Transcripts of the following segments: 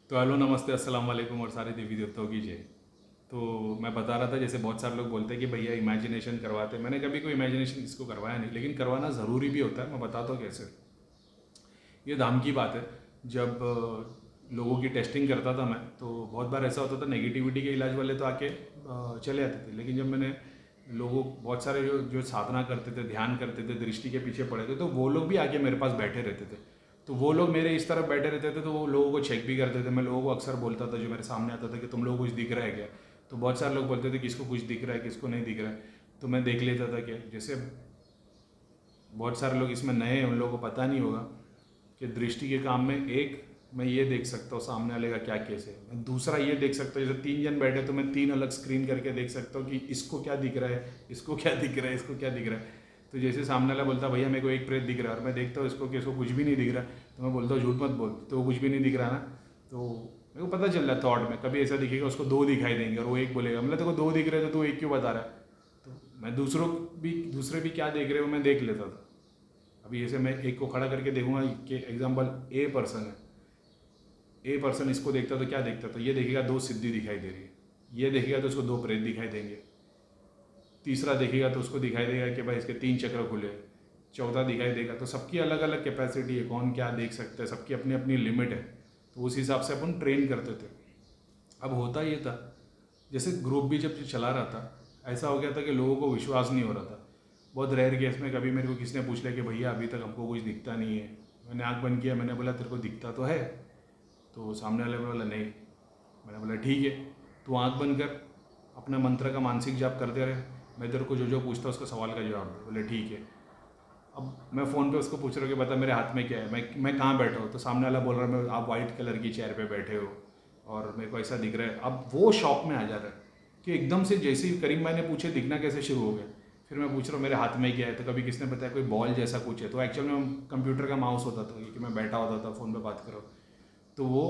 तो हेलो, नमस्ते, अस्सलाम वालेकुम और सारे देवी देवताओं की जय। तो मैं बता रहा था, जैसे बहुत सारे लोग बोलते हैं कि भैया इमेजिनेशन करवाते हैं। मैंने कभी कोई इमेजिनेशन इसको करवाया नहीं, लेकिन करवाना ज़रूरी भी होता है। मैं बताता हूँ कैसे। ये धाम की बात है। जब लोगों की टेस्टिंग करता था मैं, तो बहुत बार ऐसा होता था, नेगेटिविटी के इलाज वाले तो आके चले आते थे। लेकिन जब मैंने लोगों बहुत सारे जो जो साधना करते थे, ध्यान करते थे, दृष्टि के पीछे पड़े थे, तो वो लोग भी आके मेरे पास बैठे रहते थे। तो वो लोग मेरे इस तरफ बैठे रहते थे, तो वो लोगों को चेक भी करते थे। मैं लोगों को अक्सर बोलता था, जो मेरे सामने आता था, कि तुम लोगों को कुछ दिख रहा है क्या। तो बहुत सारे लोग बोलते थे किसको कुछ दिख रहा है, किसको नहीं दिख रहा है। तो मैं देख लेता था कि जैसे बहुत सारे लोग इसमें नए हैं, उन लोगों को पता नहीं होगा कि दृष्टि के काम में एक मैं ये देख सकता हूँ सामने वाले का क्या केस है। मैं दूसरा ये देख सकता हूँ, जैसे 3 जन बैठे तो मैं 3 अलग स्क्रीन करके देख सकता हूँ कि इसको क्या दिख रहा है, इसको क्या दिख रहा है, इसको क्या दिख रहा है। तो जैसे सामने वाला बोलता भैया मेरे को एक प्रेत दिख रहा है, और मैं देखता हूँ इसको कि इसको कुछ भी नहीं दिख रहा, तो मैं बोलता हूँ झूठ मत बोल, तो वो कुछ भी नहीं दिख रहा ना। तो मेरे को पता चल रहा है थॉट में, कभी ऐसा दिखेगा उसको 2 दिखाई देंगे और वो एक बोलेगा, मतलब तेरे को 2 दिख रहे थे तो एक क्यों बता रहा है। तो मैं दूसरे भी क्या देख रहे हो मैं देख लेता था। अभी जैसे मैं एक को खड़ा करके देखूंगा कि एग्जांपल ए पर्सन है, ए पर्सन इसको देखता तो क्या देखता, तो ये देखेगा 2 सिद्धि दिखाई दे रही है, ये देखेगा तो उसको 2 प्रेत दिखाई देंगे, तीसरा देखेगा तो उसको दिखाई देगा कि भाई इसके 3 चक्र खुले, चौथा दिखाई देगा। तो सबकी अलग अलग कैपेसिटी है, कौन क्या देख सकता है, सबकी अपनी अपनी लिमिट है। तो उस हिसाब से अपन ट्रेन करते थे। अब होता ये था, जैसे ग्रुप भी जब चला रहा था, ऐसा हो गया था कि लोगों को विश्वास नहीं हो रहा था। बहुत रेयर केस में कभी मेरे को किसी ने पूछ लिया कि भैया अभी तक हमको कुछ दिखता नहीं है। मैंने आँख बंद किया, मैंने बोला तेरे को दिखता तो है। तो सामने वाले ने बोला नहीं। मैंने बोला ठीक है, तू आँख बंद कर, अपना मंत्र का मानसिक जाप करते रहे, मैं तेरे को जो जो पूछता उसका सवाल का जवाब दे। बोले ठीक है। अब मैं फ़ोन पे उसको पूछ रहा हूँ कि बता मेरे हाथ में क्या है, मैं कहाँ बैठा हूँ। तो सामने वाला बोल रहा है मैं आप वाइट कलर की चेयर पे बैठे हो और मेरे को ऐसा दिख रहा है। अब वो शॉक में आ जा रहा है कि एकदम से जैसे ही करीम भाई ने पूछे दिखना कैसे शुरू हो गया। फिर मैं पूछ रहा हूँ मेरे हाथ में क्या है, तो कभी किसने बताया कोई बॉल जैसा कुछ है, तो एक्चुअल में कंप्यूटर का माउस होता था, क्योंकि मैं बैठा होता था फ़ोन पे बात करो। तो वो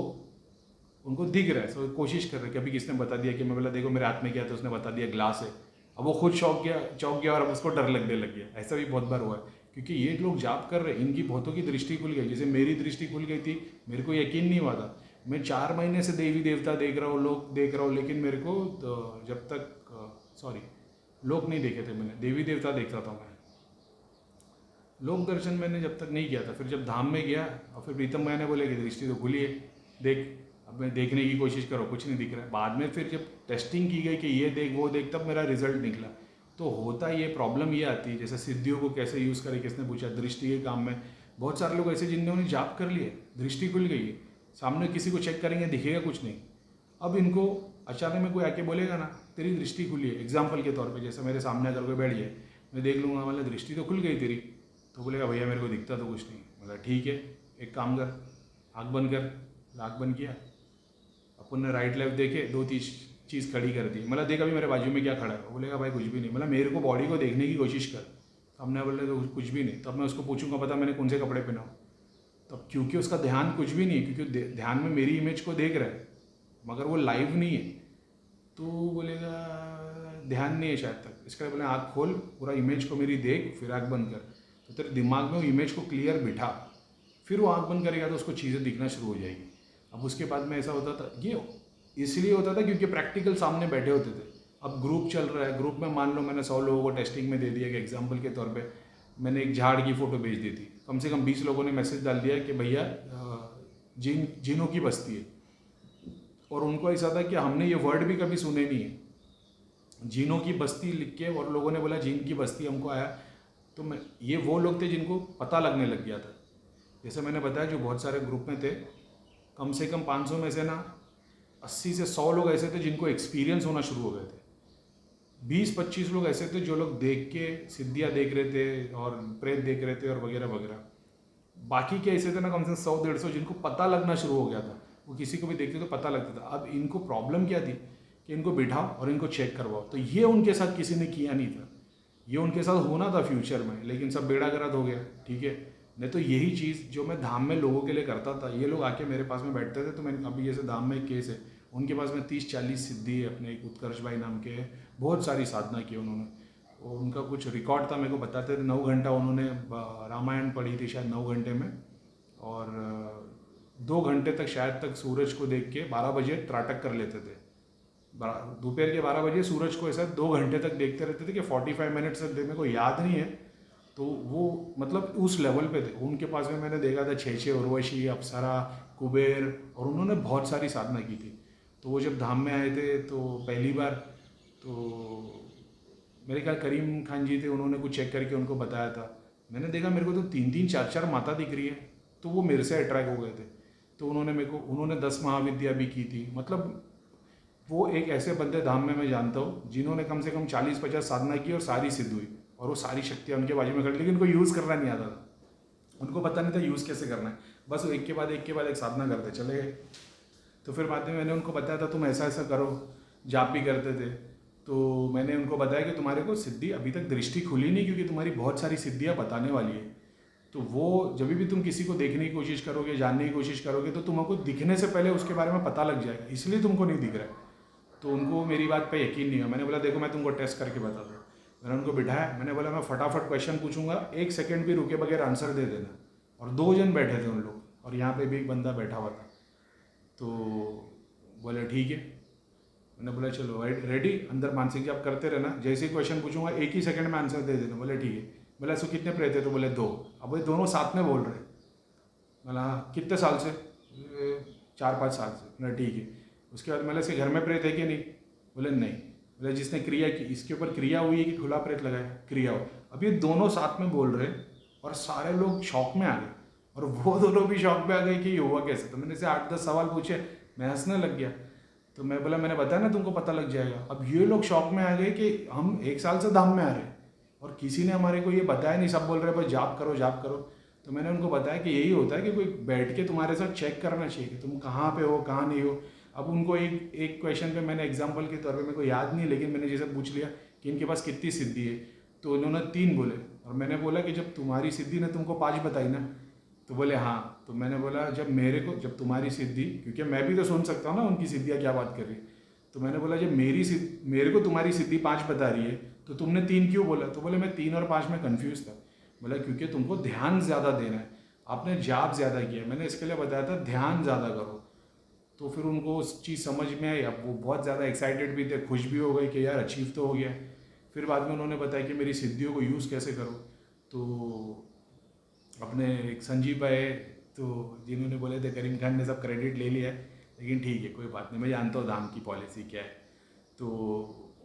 उनको दिख रहा है, तो कोशिश कर रहे हैं। कभी किसने बता दिया कि मैं बोला देखो मेरे हाथ में क्या है, तो उसने बता दिया ग्लास है। अब वो खुद चौंक गया और अब उसको डर लगने लग गया। ऐसा भी बहुत बार हुआ है, क्योंकि ये लोग जाप कर रहे हैं, इनकी बहुतों की दृष्टि खुल गई। जैसे मेरी दृष्टि खुल गई थी, मेरे को यकीन नहीं हुआ था। मैं 4 महीने से देवी देवता देख रहा हूँ, लोग देख रहा हूँ, लेकिन मेरे को जब तक सॉरी, लोग नहीं देखे थे मैंने, देवी देवता देखता था मैं। लोक दर्शन मैंने जब तक नहीं किया था। फिर जब धाम में गया और फिर प्रीतम भैया ने बोले कि दृष्टि तो खुली है, देख। अब मैं देखने की कोशिश करो, कुछ नहीं दिख रहा है। बाद में फिर जब टेस्टिंग की गई कि ये देख वो देख, तब मेरा रिजल्ट निकला। तो होता ये प्रॉब्लम ये आती है, जैसे सिद्धियों को कैसे यूज़ करें, किसने पूछा दृष्टि के काम में। बहुत सारे लोग ऐसे जिन्होंने जाप कर लिए, दृष्टि खुल गई है, सामने किसी को चेक करेंगे दिखेगा कुछ नहीं। अब इनको अचानक में कोई आके बोलेगा ना तेरी दृष्टि खुली है, एग्जाम्पल के तौर पे जैसे मेरे सामने अगर कोई बैठ जाए, मैं देख लूँगा मतलब दृष्टि तो खुल गई तेरी। तो बोलेगा भैया मेरे को दिखता तो कुछ नहीं। बोला ठीक है, एक काम कर, आँख बंद कर। आँख बंद किया, अपन ने राइट लेफ्ट देखे, 2-3 चीज़ खड़ी कर दी। मतलब देख अभी मेरे बाजू में क्या खड़ा है। वो बोलेगा भाई कुछ भी नहीं। मतलब मेरे को बॉडी को देखने की कोशिश कर। सामने बोले तो कुछ भी नहीं। तब मैं उसको पूछूंगा पता मैंने कौन से कपड़े पहना हो। तब क्योंकि उसका ध्यान कुछ भी नहीं है, क्योंकि ध्यान में मेरी इमेज को देख रहा है, मगर वो लाइव नहीं है। तो बोलेगा ध्यान नहीं है शायद तक। इसका बोले आँख खोल, पूरा इमेज को मेरी देख, फिर आँख बंद कर। तो तेरे दिमाग में वो इमेज को क्लियर बिठा, फिर वो आँख बंद करेगा तो उसको चीज़ें दिखना शुरू हो जाएगी। अब उसके बाद में ऐसा होता था, ये इसलिए होता था क्योंकि प्रैक्टिकल सामने बैठे होते थे। अब ग्रुप चल रहा है, ग्रुप में मान लो मैंने 100 लोगों को टेस्टिंग में दे दिया कि एग्जाम्पल के तौर पे मैंने एक झाड़ की फ़ोटो भेज दी थी, कम से कम 20 लोगों ने मैसेज डाल दिया कि भैया जिनों की बस्ती है। और उनको ऐसा था कि हमने ये वर्ड भी कभी सुने नहीं है, जिनों की बस्ती लिख के, और लोगों ने बोला जिन की बस्ती हमको आया। तो मैं ये वो लोग थे जिनको पता लगने लग गया था। जैसे मैंने बताया जो बहुत सारे ग्रुप में थे, कम से कम 500 में से ना 80 से 100 लोग ऐसे थे जिनको एक्सपीरियंस होना शुरू हो गए थे। 20-25 लोग ऐसे थे जो लोग देख के सिद्धियाँ देख रहे थे और प्रेत देख रहे थे और वगैरह वगैरह। बाकी के ऐसे थे ना कम से कम 100-150 जिनको पता लगना शुरू हो गया था। वो किसी को भी देखते तो पता लगता था। अब इनको प्रॉब्लम क्या थी कि इनको बिठाओ और इनको चेक करवाओ। तो ये उनके साथ किसी ने किया नहीं था, ये उनके साथ होना था फ्यूचर में, लेकिन सब बेड़ा गर्क हो गया। ठीक है, नहीं तो यही चीज़ जो मैं धाम में लोगों के लिए करता था, ये लोग आके मेरे पास में बैठते थे। तो मैं अभी जैसे धाम में एक केस है, उनके पास में 30-40 सिद्धि है, अपने एक उत्कर्ष भाई नाम के, बहुत सारी साधना की उन्होंने। और उनका कुछ रिकॉर्ड था, मेरे को बताते थे 9 घंटा उन्होंने रामायण पढ़ी थी शायद 9 घंटे में। और 2 घंटे तक शायद तक सूरज को देख के 12 बजे त्राटक कर लेते थे। दोपहर के 12 बजे सूरज को ऐसा 2 घंटे तक देखते रहते थे कि 45 मिनट्स तक मेरे को याद नहीं है। तो वो मतलब उस लेवल पे थे। उनके पास में मैंने देखा था 6 उर्वशी, अप्सरा, कुबेर, और उन्होंने बहुत सारी साधना की थी। तो वो जब धाम में आए थे तो पहली बार, तो मेरे ख्याल करीम खान जी थे, उन्होंने कुछ चेक करके उनको बताया था। मैंने देखा मेरे को तो 3-3, 4-4 माता दिख रही है। तो वो मेरे से अट्रैक्ट हो गए थे। तो उन्होंने 10 महाविद्या भी की थी। मतलब वो एक ऐसे बंदे धाम में मैं जानता हूँ जिन्होंने कम से कम 40-50 साधना की और सारी सिद्ध हुई, और वो सारी शक्तियाँ उनके बाजू में खड़ी, लेकिन उनको यूज़ करना नहीं आता था। उनको पता नहीं था यूज़ कैसे करना है, बस वो एक के बाद एक साधना करते चले गए। तो फिर बाद में मैंने उनको बताया था तुम ऐसा ऐसा करो, जाप भी करते थे। तो मैंने उनको बताया कि तुम्हारे को सिद्धि अभी तक दृष्टि खुली नहीं, क्योंकि तुम्हारी बहुत सारी सिद्धियाँ बताने वाली है। तो वो जब भी तुम किसी को देखने की कोशिश करोगे, जानने की कोशिश करोगे, तो तुमको दिखने से पहले उसके बारे में पता लग जाएगा, इसलिए तुमको नहीं दिख रहा है। तो उनको मेरी बात पे यकीन नहीं हुआ। मैंने बोला देखो मैं तुमको टेस्ट करके बताता हूँ। मैंने उनको बिठाया, मैंने बोला मैं फटाफट क्वेश्चन पूछूंगा, 1 सेकंड भी रुके बगैर आंसर दे देना। और 2 जन बैठे थे उन लोग, और यहाँ पे भी एक बंदा बैठा हुआ था। तो बोले ठीक है। मैंने बोला चलो रेडी, अंदर मानसिक जाप करते रहना, जैसे ही क्वेश्चन पूछूंगा 1 ही सेकंड में आंसर दे देना। बोले ठीक है। बोला सो कितने प्रेत है? तो बोले 2। अब वो दोनों साथ में बोल रहे। बोला हाँ, कितने साल से? 4-5 साल से। बोला ठीक है। उसके बाद मैंने इसके घर में प्रेत है कि नहीं? बोले नहीं। बोले जिसने क्रिया की, इसके ऊपर क्रिया हुई है कि खुला प्रेत लगाया? क्रिया हो। अब ये दोनों साथ में बोल रहे और सारे लोग शौक में आ गए, और वो दोनों भी शौक में आ गए कि ये हुआ कैसे। तो मैंने इसे 8-10 सवाल पूछे, मैं हंसने लग गया। तो मैं बोला मैंने बताया ना तुमको पता लग जाएगा। अब ये लोग शौक में आ गए कि हम 1 साल से धाम में आ रहे हैं और किसी ने हमारे को ये बताया नहीं, सब बोल रहे बस जाप करो जाप करो। तो मैंने उनको बताया कि यही होता है कि कोई बैठ के तुम्हारे साथ चेक करना चाहिए कि तुम कहाँ पे हो कहाँ नहीं हो। अब उनको एक एक क्वेश्चन पे मैंने एग्जाम्पल के तौर पे, मेरे को याद नहीं, लेकिन मैंने जैसे पूछ लिया कि इनके पास कितनी सिद्धि है, तो उन्होंने 3 बोले। और मैंने बोला कि जब तुम्हारी सिद्धि ने तुमको 5 बताई ना? तो बोले हाँ। तो मैंने बोला जब तुम्हारी सिद्धि, क्योंकि मैं भी तो सुन सकता हूँ ना उनकी सिद्धियाँ क्या बात कर रही। तो मैंने बोला जब मेरे को तुम्हारी सिद्धि 5 बता रही है तो तुमने 3 क्यों बोला? तो बोले मैं 3 और 5 में कन्फ्यूज़ था। बोला क्योंकि तुमको ध्यान ज़्यादा देना है, आपने जाप ज़्यादा किया। मैंने इसके लिए बताया था ध्यान ज़्यादा करो। तो फिर उनको उस चीज़ समझ में आई। अब वो बहुत ज़्यादा एक्साइटेड भी थे, खुश भी हो गए कि यार अचीव तो हो गया। फिर बाद में उन्होंने बताया कि मेरी सिद्धियों को यूज़ कैसे करो। तो अपने एक संजीव भाई, तो जिन्होंने बोले थे करीम खान ने सब क्रेडिट ले लिया है, लेकिन ठीक है कोई बात नहीं, मैं जानता हूँ धाम की पॉलिसी क्या है। तो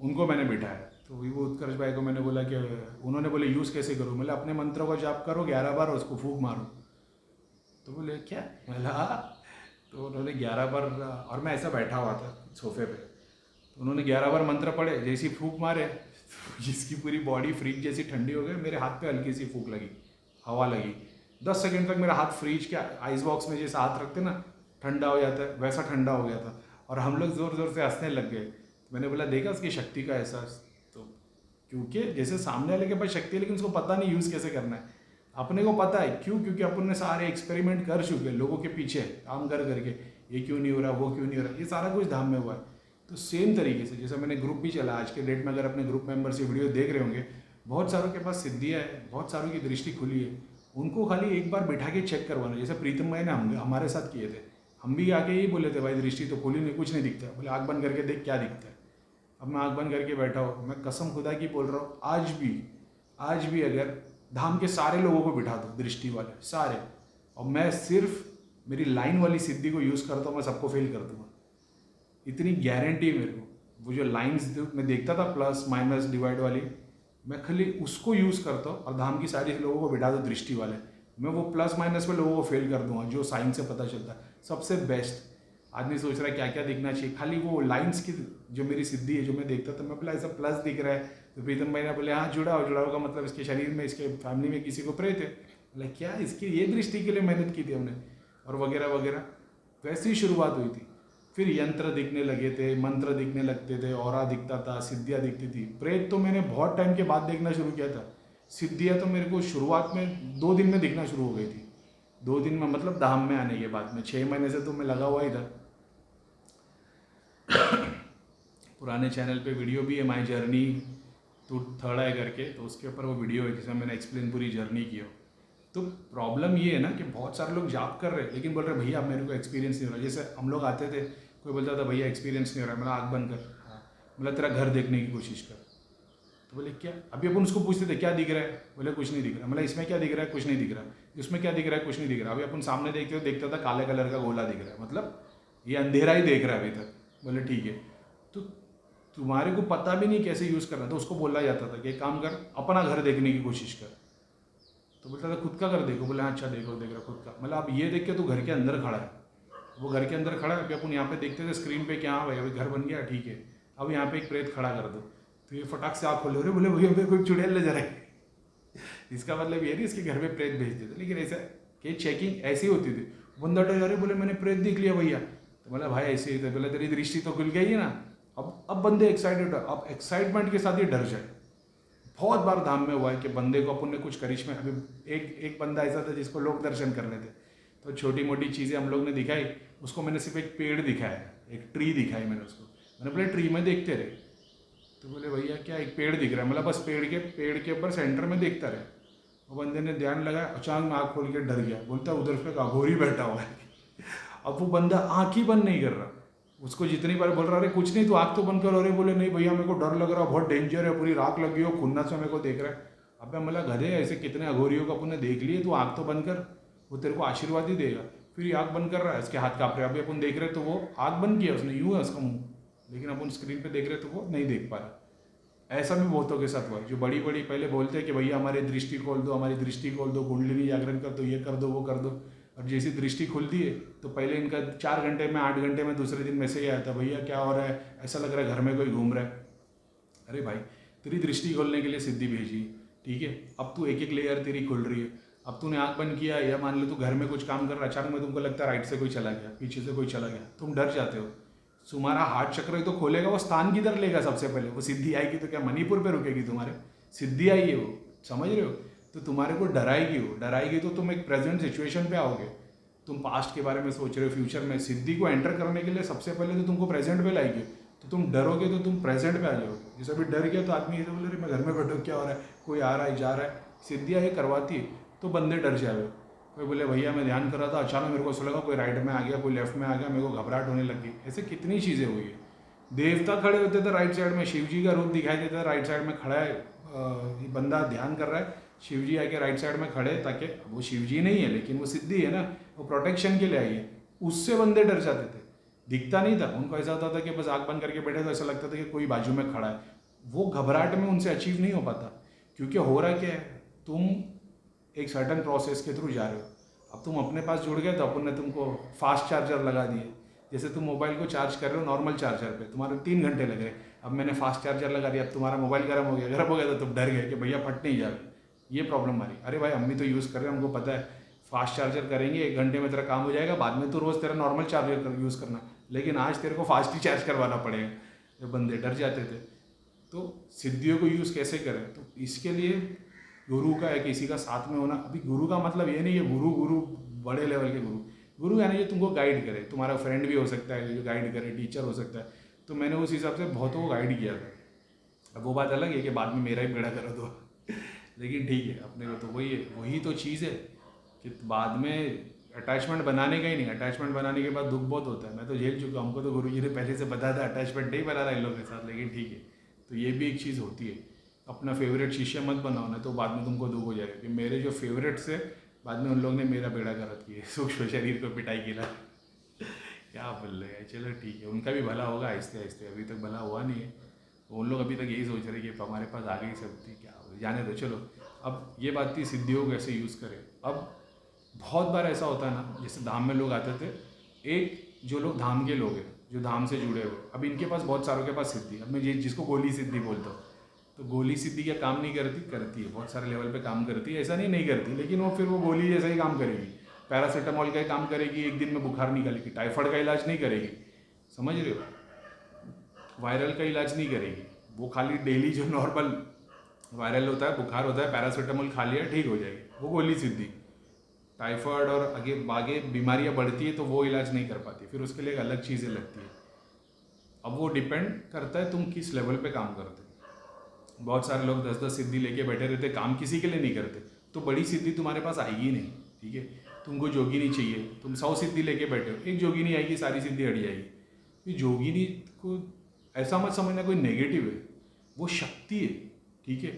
उनको मैंने बिठाया। तो वो उत्कर्ष भाई को मैंने बोला कि उन्होंने बोले यूज़ कैसे करूँ? मतलब अपने मंत्रों का जाप करो 11 बार और उसको फूंक मारो। तो बोले क्या? बोला हाँ। तो उन्होंने 11 बार, और मैं ऐसा बैठा हुआ था सोफे पे, तो उन्होंने 11 बार मंत्र पढ़े, जैसी फूंक मारे जिसकी पूरी बॉडी फ्रीज जैसी ठंडी हो गई। मेरे हाथ पे हल्की सी फूंक लगी, हवा लगी। 10 सेकंड तक मेरा हाथ फ्रीज के आइस बॉक्स में जैसे हाथ रखते ना ठंडा हो जाता है, वैसा ठंडा हो गया था। और हम लोग ज़ोर ज़ोर से हंसने लग गए। तो मैंने बोला देखा उसकी शक्ति का एहसास? तो क्योंकि जैसे सामने वाले के पास शक्ति है लेकिन उसको पता नहीं यूज़ कैसे करना है। अपने को पता है, क्यों? क्योंकि अपन ने सारे एक्सपेरिमेंट कर चुके हैं लोगों के पीछे काम कर करके, ये क्यों नहीं हो रहा, वो क्यों नहीं हो रहा, ये सारा कुछ धाम में हुआ है। तो सेम तरीके से जैसे मैंने ग्रुप भी चला आज के डेट में, अगर अपने ग्रुप मेंबर से वीडियो देख रहे होंगे, बहुत सारों के पास सिद्धियाँ है, बहुत सारों की दृष्टि खुली है। उनको खाली एक बार बिठा के चेक करवाना, जैसे प्रीतम भाई ने हमारे साथ किए थे। हम भी आके यही बोले थे भाई दृष्टि तो खुली नहीं, कुछ नहीं दिखता। बोले आँख बंद करके देख क्या दिखता है। अब मैं आँख बंद करके बैठा हूँ, मैं कसम खुदा की बोल रहा हूँ, आज भी अगर धाम के सारे लोगों को बिठा दो दृष्टि वाले सारे, और मैं सिर्फ मेरी लाइन वाली सिद्धि को यूज़ करता हूँ, मैं सबको फेल कर दूंगा। इतनी गारंटी है मेरे को। वो जो लाइन्स मैं देखता था प्लस माइनस डिवाइड वाली, मैं खाली उसको यूज़ करता हूँ और धाम की सारी लोगों को बिठा दो दृष्टि वाले, मैं वो प्लस माइनस में लोगों को फेल कर दूंगा, जो साइंस से पता चलता है सबसे बेस्ट। आदमी सोच रहा है क्या क्या दिखना चाहिए, खाली वो लाइन्स की जो मेरी सिद्धि है जो मैं देखता था, मैं बोला ऐसा प्लस दिख रहा है। तो प्रीतम भाई ने बोले हाँ जुड़ाव का मतलब इसके शरीर में, इसके फैमिली में किसी को प्रेत है। बोला क्या, इसकी ये दृष्टि के लिए मेहनत की थी हमने, और वगैरह वगैरह। वैसे ही शुरुआत हुई थी। फिर यंत्र दिखने लगे थे, मंत्र दिखने लगते थे, ऑरा दिखता था, सिद्धियाँ दिखती थी। प्रेत तो मैंने बहुत टाइम के बाद देखना शुरू किया था। सिद्धियाँ तो मेरे को शुरुआत में 2 दिन में दिखना शुरू हो गई थी। 2 दिन में मतलब धाम में आने के बाद में, 6 महीने से तो मैं लगा हुआ ही था। पुराने चैनल पे वीडियो भी है, माई जर्नी टू थर्ड आई करके, तो उसके ऊपर वो वीडियो है जिसमें मैंने एक्सप्लेन पूरी जर्नी की हो। तो प्रॉब्लम ये है ना कि बहुत सारे लोग जॉब कर रहे हैं लेकिन बोल रहे भैया अब मेरे को एक्सपीरियंस नहीं हो रहा। जैसे हम लोग आते थे, कोई बोलता था भैया एक्सपीरियंस नहीं हो रहा है, मतलब आँख बंद कर, हाँ, मतलब तेरा घर देखने की कोशिश कर। तो बोले क्या? अभी अपन उसको पूछते थे क्या दिख रहा है, बोले कुछ नहीं दिख रहा। मतलब इसमें क्या दिख रहा है, कुछ नहीं दिख रहा। इसमें क्या दिख रहा है, कुछ नहीं दिख रहा। अभी अपन सामने देखते हो, देखता था काले कलर का गोला दिख रहा है, मतलब ये अंधेरा ही देख रहा है अभी तक। बोले ठीक है, तो तुम्हारे को पता भी नहीं कैसे यूज़ करना, तो उसको बोला जाता था कि एक काम कर, अपना घर देखने की कोशिश कर। तो बोलता था खुद का घर देखो। बोले अच्छा देखो, देख रहा खुद का। मतलब अब ये देख के तू घर के अंदर खड़ा है, वो घर के अंदर खड़ा है। अभी अपन यहाँ पे देखते थे स्क्रीन पे क्या, भाई अभी घर बन गया ठीक है, अब यहाँ पे एक प्रेत खड़ा कर दो, तो ये फटाक से आप खोलो, रहे बोले भैया भैया कोई चुड़ैल नजर आई। इसका मतलब ये नहीं इसके घर पे प्रेत भेज देते, लेकिन ऐसा कि चेकिंग ऐसी होती थी। बंदा डर, अरे बोले मैंने प्रेत देख लिया भैया। तो बोला भाई ऐसे ही थे, बोले तेरी दृष्टि तो खुल गई है ना। अब बंदे एक्साइटेड, अब एक्साइटमेंट के साथ ये डर जाए। बहुत बार धाम में हुआ है कि बंदे को अपन ने कुछ करिश्मे, अभी एक बंदा ऐसा था जिसको लोग दर्शन करने थे, तो छोटी मोटी चीज़ें हम लोग ने दिखाई उसको। मैंने सिर्फ एक पेड़ दिखाया, एक ट्री दिखाई मैंने उसको। मैंने बोले ट्री में देखते रहे। तो बोले भैया क्या एक पेड़ दिख रहा है, मतलब बस पेड़ के ऊपर सेंटर में देखता रहे। वो बंदे ने ध्यान लगाया, अचानक में आँख खोल के डर गया, बोलता उधर पे अघोरी बैठा हुआ है। अब वो बंदा आँख ही बंद नहीं कर रहा। उसको जितनी बार बोल रहा अरे कुछ नहीं, तो आँख तो बंद कर। अरे बोले नहीं भैया मेरे को डर लग रहा, बहुत डेंजर है, पूरी राख लगी हो, खुन्नस से मेरे को देख रहा है। अबे मतलब गधे, ऐसे कितने अघोरियों को अपन ने देख लिए, तो आँख तो बंद कर, वो तेरे को आशीर्वाद ही देगा। फिर ये आँख बंद कर रहा है, इसके हाथ काँप रहे। अभी अपन देख रहे तो वो आँख बंद किया उसने, यूँ है उसका मुँह, लेकिन अपन स्क्रीन पर देख रहे तो वो नहीं देख पा रहा। ऐसा भी बहुतों के साथ हुआ है, जो बड़ी बड़ी पहले बोलते हैं कि भैया हमारी दृष्टि खोल दो, हमारी दृष्टि खोल दो, कुंडलिनी जागरण कर दो, ये कर दो, वो कर दो। और जैसी दृष्टि खुलती है तो पहले इनका 4 घंटे में 8 घंटे में दूसरे दिन मैसेज आया था, भैया क्या हो रहा है, ऐसा लग रहा है घर में कोई घूम रहा है। अरे भाई तेरी दृष्टि खोलने के लिए सिद्धि भेजी, ठीक है, अब तू एक एक लेयर तेरी खुल रही है। अब तूने आँख बंद किया, या मान लो तू घर में कुछ काम कर रहा है, अचानक में तुमको लगता है राइट से कोई चला गया, पीछे से कोई चला गया, तुम डर जाते हो। तुम्हारा हार्ट चक्र ही तो खोलेगा, वो स्थान किधर लेगा सबसे पहले? वो सिद्धि आएगी तो क्या मणिपुर पे रुकेगी तुम्हारे? सिद्धि आई है वो, समझ रहे हो? तो तुम्हारे को डराएगी, वो डराएगी तो तुम एक प्रेजेंट सिचुएशन पे आओगे। तुम पास्ट के बारे में सोच रहे हो, फ्यूचर में। सिद्धि को एंटर करने के लिए सबसे पहले तो तुमको प्रेजेंट पे लाएगी। तो तुम डरोगे तो तुम प्रेजेंट पे आ जाओगे। जैसे अभी डर गया तो आदमी ये बोले मैं घर में बैठो, क्या हो रहा है, कोई आ रहा है जा रहा है। सिद्धियाँ ये करवाती है तो बंदे डर जाए। कोई बोले भैया मैं ध्यान कर रहा था, अचानक मेरे को ऐसा लगा कोई राइट में आ गया, कोई लेफ्ट में आ गया, मेरे को घबराहट होने लगी। ऐसे कितनी चीज़ें हुई है। देवता खड़े होते थे राइट साइड में, शिव जी का रूप दिखाई देता है, राइट साइड में खड़ा है, ये बंदा ध्यान कर रहा है, शिव जी आके राइट साइड में खड़े, ताकि वो शिव जी नहीं है लेकिन वो सिद्धि है ना, वो प्रोटेक्शन के लिए आई है। उससे बंदे डर जाते थे, दिखता नहीं था उनको। ऐसा होता था कि बस आँख बंद करके बैठे तो ऐसा लगता था कि कोई बाजू में खड़ा है। वो घबराहट में उनसे अचीव नहीं हो पाता, क्योंकि हो रहा क्या है, तुम एक सर्टन प्रोसेस के थ्रू जा रहे हो। अब तुम अपने पास जुड़ गए तो अपन ने तुमको फास्ट चार्जर लगा दिए। जैसे तुम मोबाइल को चार्ज कर रहे हो नॉर्मल चार्जर पे, तुम्हारे 3 घंटे लग रहे, अब मैंने फास्ट चार्जर लगा दिया, अब तुम्हारा मोबाइल गर्म हो गया तो तुम डर गए कि भैया फट नहीं जाए, ये प्रॉब्लम आ रही। अरे भाई हम भी तो यूज़ कर रहे हैं, हमको पता है फास्ट चार्जर करेंगे 1 घंटे में तेरा काम हो जाएगा, बाद में तो रोज़ तेरा नॉर्मल चार्जर यूज़ करना, लेकिन आज तेरे को फास्ट ही चार्ज करवाना पड़ेगा। जो बंदे डर जाते थे। तो सिद्धियों को यूज़ कैसे करें, तो इसके लिए गुरु का या किसी का साथ में होना। अभी गुरु का मतलब ये नहीं है गुरु बड़े लेवल के गुरु यानी जो तुमको गाइड करे, तुम्हारा फ्रेंड भी हो सकता है जो गाइड करे, टीचर हो सकता है। तो मैंने उस हिसाब से बहुतों को गाइड किया था। अब वो बात अलग है कि बाद में मेरा ही बेड़ा कर दो लेकिन ठीक है, अपने को तो वही तो चीज़ है कि बाद में अटैचमेंट बनाने का ही नहीं। अटैचमेंट बनाने के बाद दुख बहुत होता है। मैं तो झेल चुका हूँ, हमको तो गुरुजी ने पहले से बताया था अटैचमेंट नहीं बनाना इन लोगों के साथ, लेकिन ठीक है। तो ये भी एक चीज़ होती है, अपना फेवरेट शिष्य मत बनाओ ना, तो बाद में तुमको दुख हो जाएगा कि मेरे जो फेवरेट्स है बाद में उन लोगों ने मेरा बेड़ा गर्क किया, सूक्ष्म शरीर को पिटाई किया क्या बोल रहे हैं। चलो ठीक है, उनका भी भला होगा आहिस्ते आहिस्ते, अभी तक भला हुआ नहीं है। उन लोग अभी तक यही सोच रहे कि हमारे पास आ गई सकती, क्या जाने दो। चलो अब ये बात थी सिद्धियों को कैसे यूज़ करें। अब बहुत बार ऐसा होता है ना, जैसे धाम में लोग आते थे, एक जो लोग धाम के लोग हैं, जो धाम से जुड़े हुए, अब इनके पास बहुत सारों के पास सिद्धि। अब मैं जिसको गोली सिद्धि बोलता हूँ, तो गोली सिद्धि क्या काम नहीं करती? करती है, बहुत सारे लेवल पे काम करती है, ऐसा नहीं करती, लेकिन वो फिर वो गोली जैसा ही काम करेगी। पैरासीटामोल का ही काम करेगी, एक दिन में बुखार निकालेगी। टाइफाइड का इलाज नहीं करेगी, समझ रहे हो? वायरल का इलाज नहीं करेगी वो, खाली डेली जो नॉर्मल वायरल होता है, बुखार होता है, पैरासीटामोल खा लिया ठीक हो जाएगी, वो गोली सिद्धि। टाइफाइड और आगे बीमारियां बढ़ती है तो वो इलाज नहीं कर पाती, फिर उसके लिए अलग चीज़ें लगती है। अब वो डिपेंड करता है तुम किस लेवल पे काम करते हो। बहुत सारे लोग 10-10 सिद्धि लेके बैठे रहते, काम किसी के लिए नहीं करते, तो बड़ी सिद्धि तुम्हारे पास आएगी नहीं, ठीक है। तुमको जोगिनी चाहिए, तुम 100 सिद्धि लेके बैठे हो, एक जोगिनी आएगी सारी सिद्धि हट जाएगी। ये जोगिनी को ऐसा मत समझना कोई नेगेटिव है, वो शक्ति है, ठीक है।